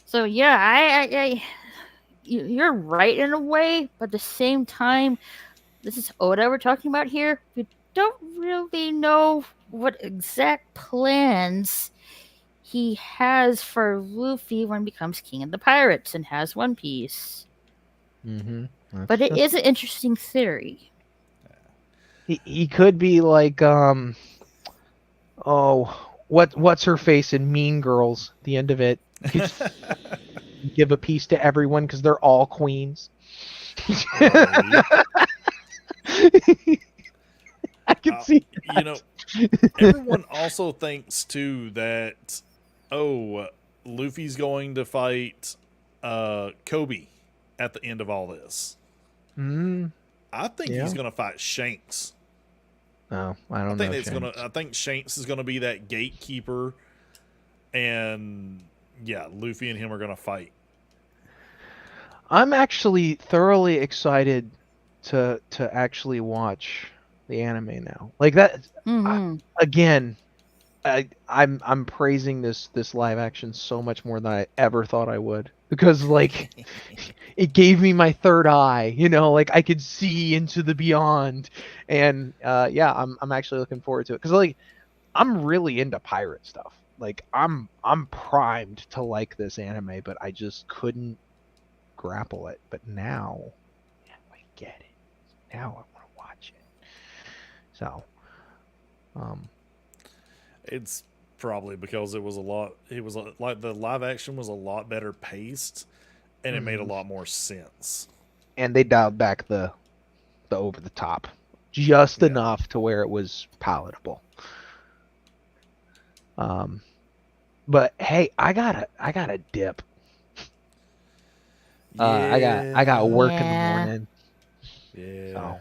So yeah, you're right in a way, but at the same time, this is Oda we're talking about here. We don't really know what exact plans he has for Luffy when he becomes King of the Pirates and has One Piece. But it is an interesting theory. He could be like what's her face in Mean Girls? The end of it. Give a piece to everyone because they're all queens. I can see that. Everyone also thinks too that Luffy's going to fight Kobe at the end of all this. I think he's going to fight Shanks. No, I don't know. I think Shanks is going to be that gatekeeper, and Luffy and him are going to fight. I'm actually thoroughly excited to actually watch the anime now. Like that I'm praising this live action so much more than I ever thought I would, because it gave me my third eye, like I could see into the beyond. And yeah, I'm actually looking forward to it because like I'm really into pirate stuff. Like I'm primed to like this anime, but I just couldn't grapple it. But now I get it. Now I want to watch it. So It's probably because it was like the live action was a lot better paced, and it made a lot more sense. and they dialed back the over the top just enough to where it was palatable. But hey, I gotta dip. I got work in the morning. Yeah. So.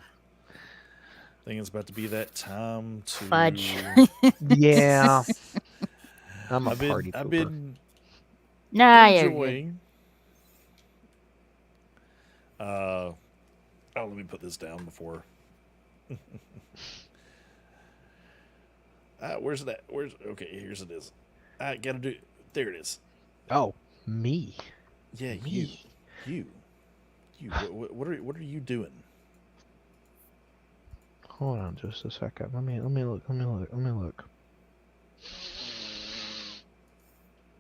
I think it's about to be that time to Fudge. Yeah. I'm a party I've pooper. been Nah, you're good. enjoying. Oh, let me put this down before. Where's that? Okay? Here's it is. I gotta do. There it is. Oh, me. Yeah, Me. you. What are you doing? Hold on just a second. Let me look.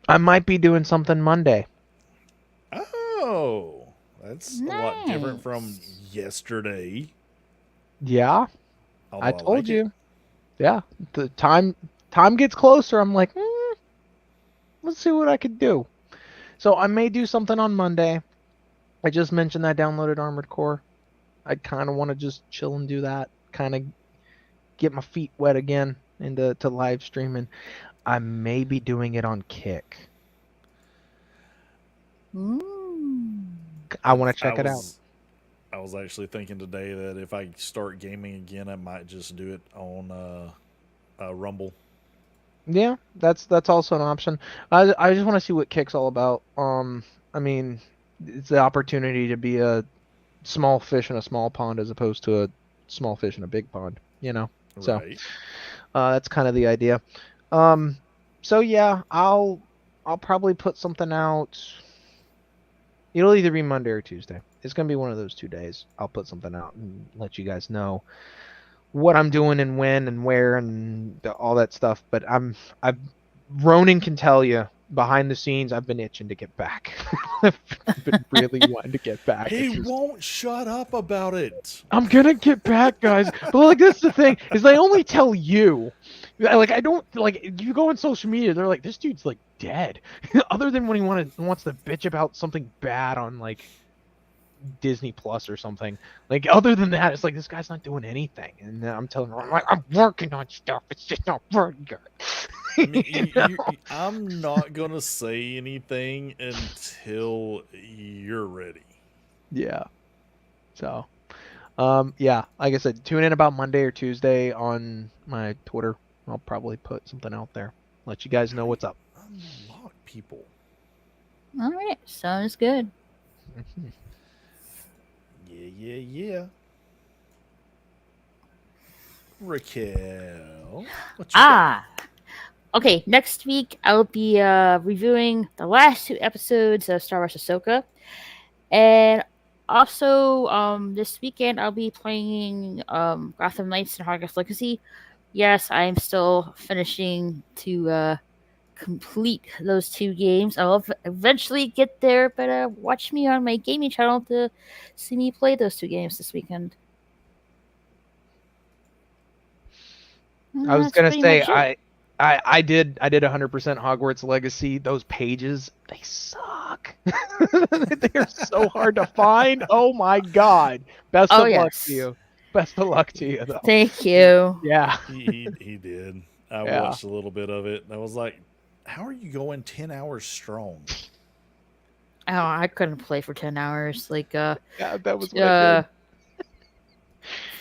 I might be doing something Monday. Oh, that's a lot different Nice. from yesterday. Yeah, Although I like told it. you. Yeah, the time gets closer. I'm like, let's see what I could do. So I may do something on Monday. I just mentioned that I downloaded Armored Core. I kind of want to just chill and do that. Kind of get my feet wet again into live streaming. I may be doing it on Kick. I want to check it out. I was actually thinking today that if I start gaming again, I might just do it on Rumble. Yeah, that's also an option. I just want to see what Kick's all about. I mean, it's the opportunity to be a small fish in a small pond as opposed to a small fish in a big pond, So Right. that's kind of the idea. So yeah, I'll probably put something out. It'll either be Monday or Tuesday. It's gonna be one of those 2 days. I'll put something out and let you guys know what I'm doing and when and where and all that stuff. But Ronan can tell you behind the scenes, I've been itching to get back. I've been really wanting to get back. He won't shut up about it. I'm gonna get back, guys. But like, that's the thing is, they only tell you. Like, I don't like. You go on social media, they're like, this dude's like dead. Other than when he wants to bitch about something bad on like Disney Plus or something. Like, other than that, it's like this guy's not doing anything. And I'm telling her, I'm working on stuff. It's just not very good. I mean, I'm not gonna say anything until you're ready. Yeah. So, yeah, like I said, tune in about Monday or Tuesday on my Twitter. I'll probably put something out there. Let you guys know what's up. Unlock people. All right, sounds good. Yeah. Raquel. What you got? Ah, okay. Next week I'll be reviewing the last 2 episodes of Star Wars Ahsoka, and also this weekend I'll be playing Gotham Knights and Hogwarts Legacy. Yes, I'm still finishing to complete those 2 games. I'll eventually get there, but watch me on my gaming channel to see me play those 2 games this weekend. I was That's gonna pretty say much it. I did 100% Hogwarts Legacy. Those pages, they suck. They are so hard to find. Oh my god. Best Oh, of luck yes. to you. Best of luck to you though. Thank you. Yeah. He did. I Yeah. watched a little bit of it, and I was like, "How are you going 10 hours strong?" Oh, I couldn't play for 10 hours. Like, Yeah, that was what I did.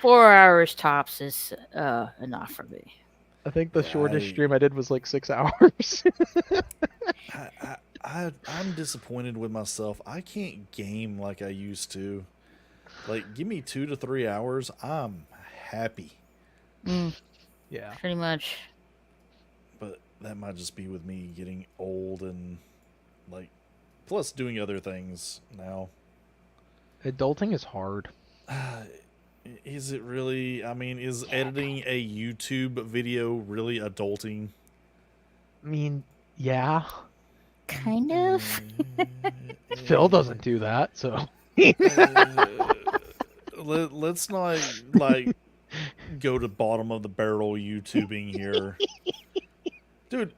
4 hours tops is enough for me. I think the Yeah, shortest stream I did was like 6 hours. I'm disappointed with myself. I can't game like I used to. Like, give me 2 to 3 hours, I'm happy. Yeah. Pretty much. But that might just be with me getting old and like, plus doing other things now. Adulting is hard. Is it really? I mean, is editing a YouTube video really adulting? I mean, yeah. Kind of. Phil doesn't do that, so. Let's not like go to bottom of the barrel YouTubing here, dude.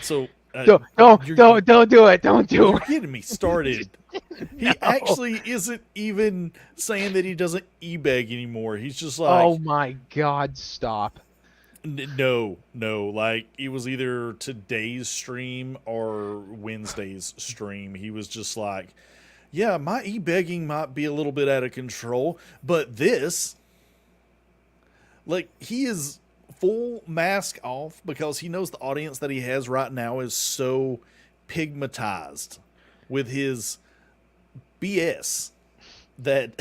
So Don't do it. Don't do you're it. getting me started. He actually isn't even saying that he doesn't e-beg anymore. He's just like, Oh my God! Stop. no, like it was either today's stream or Wednesday's stream. He was just like, yeah, my e-begging might be a little bit out of control, but this, like, he is full mask off because he knows the audience that he has right now is so pigmatized with his BS that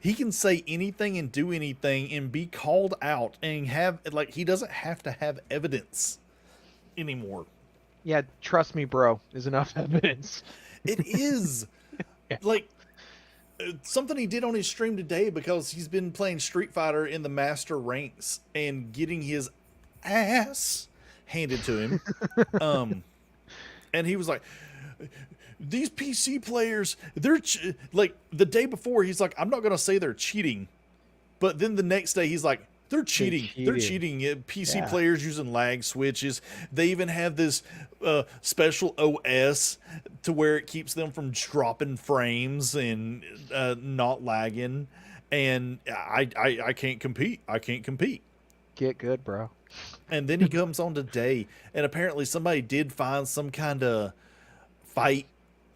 he can say anything and do anything and be called out and have, like, he doesn't have to have evidence anymore. Yeah, trust me, bro. Is enough evidence. It is. Like, something he did on his stream today, because he's been playing Street Fighter in the master ranks and getting his ass handed to him. And he was like, these PC players, they're like, the day before he's like, I'm not going to say they're cheating, but then the next day he's like, they're cheating. They're cheating. PC players using lag switches. They even have this special OS to where it keeps them from dropping frames and not lagging. And I can't compete. I can't compete. Get good, bro. And then he comes on today, and apparently somebody did find some kind of fight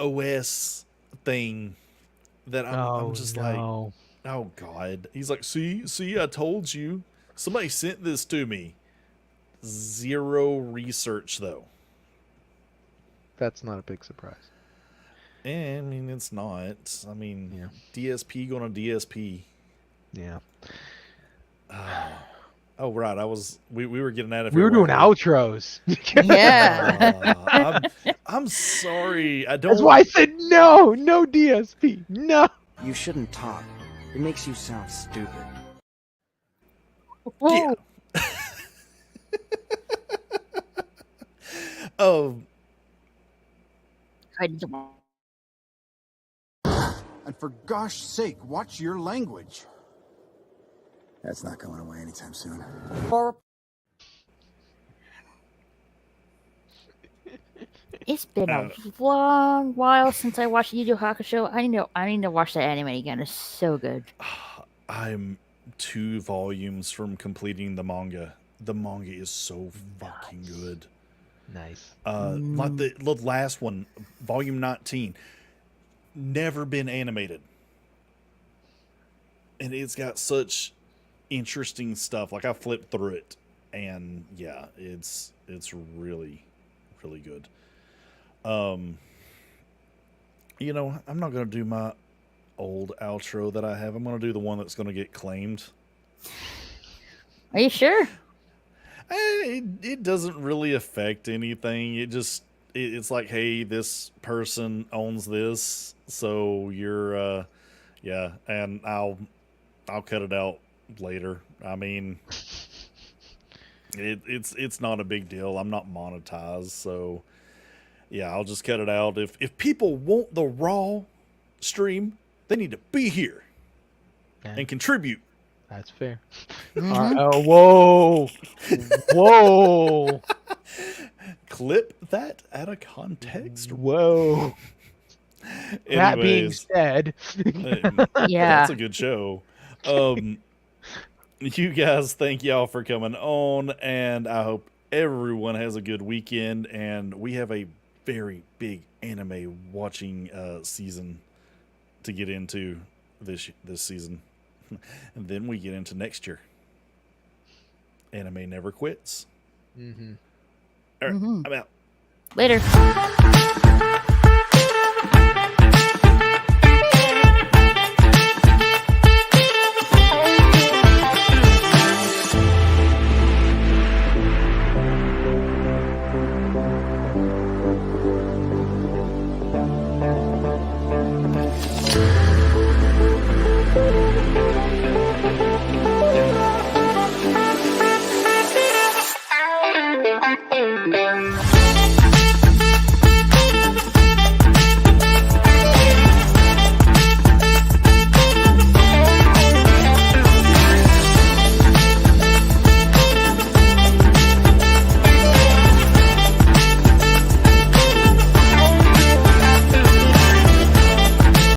OS thing that I'm just like, oh God. He's like, see, I told you. Somebody sent this to me. Zero research, though. That's not a big surprise. I mean, it's not. I mean, DSP going to DSP. Yeah. Oh, right. We were getting at it. We were doing outros. Yeah. I'm sorry. I don't. That's why I said no DSP. No. You shouldn't talk. It makes you sound stupid. Yeah. Oh. And for gosh sake, watch your language. That's not going away anytime soon. It's been a long while since I watched Yu Yu Hakusho. I need to watch that anime again. It's so good. I'm 2 volumes from completing the manga. The manga is so fucking good. Nice. Like the last one, volume 19, never been animated. And it's got such interesting stuff. Like, I flipped through it, and yeah, it's really, really good. You know, I'm not going to do my old outro that I have. I'm going to do the one that's going to get claimed. Are you sure? It doesn't really affect anything. It's like, hey, this person owns this, so you're yeah, and I'll cut it out later. I mean, it's not a big deal. I'm not monetized, so yeah, I'll just cut it out. If people want the raw stream, they need to be here and contribute. That's fair. Whoa. Clip that out of context. Whoa. That being said, yeah, that's a good show. You guys, thank y'all for coming on, and I hope everyone has a good weekend. And we have a very big anime watching season to get into this season. And then we get into next year. Anime never quits. Mm-hmm. All right, I'm out. Later. Bye.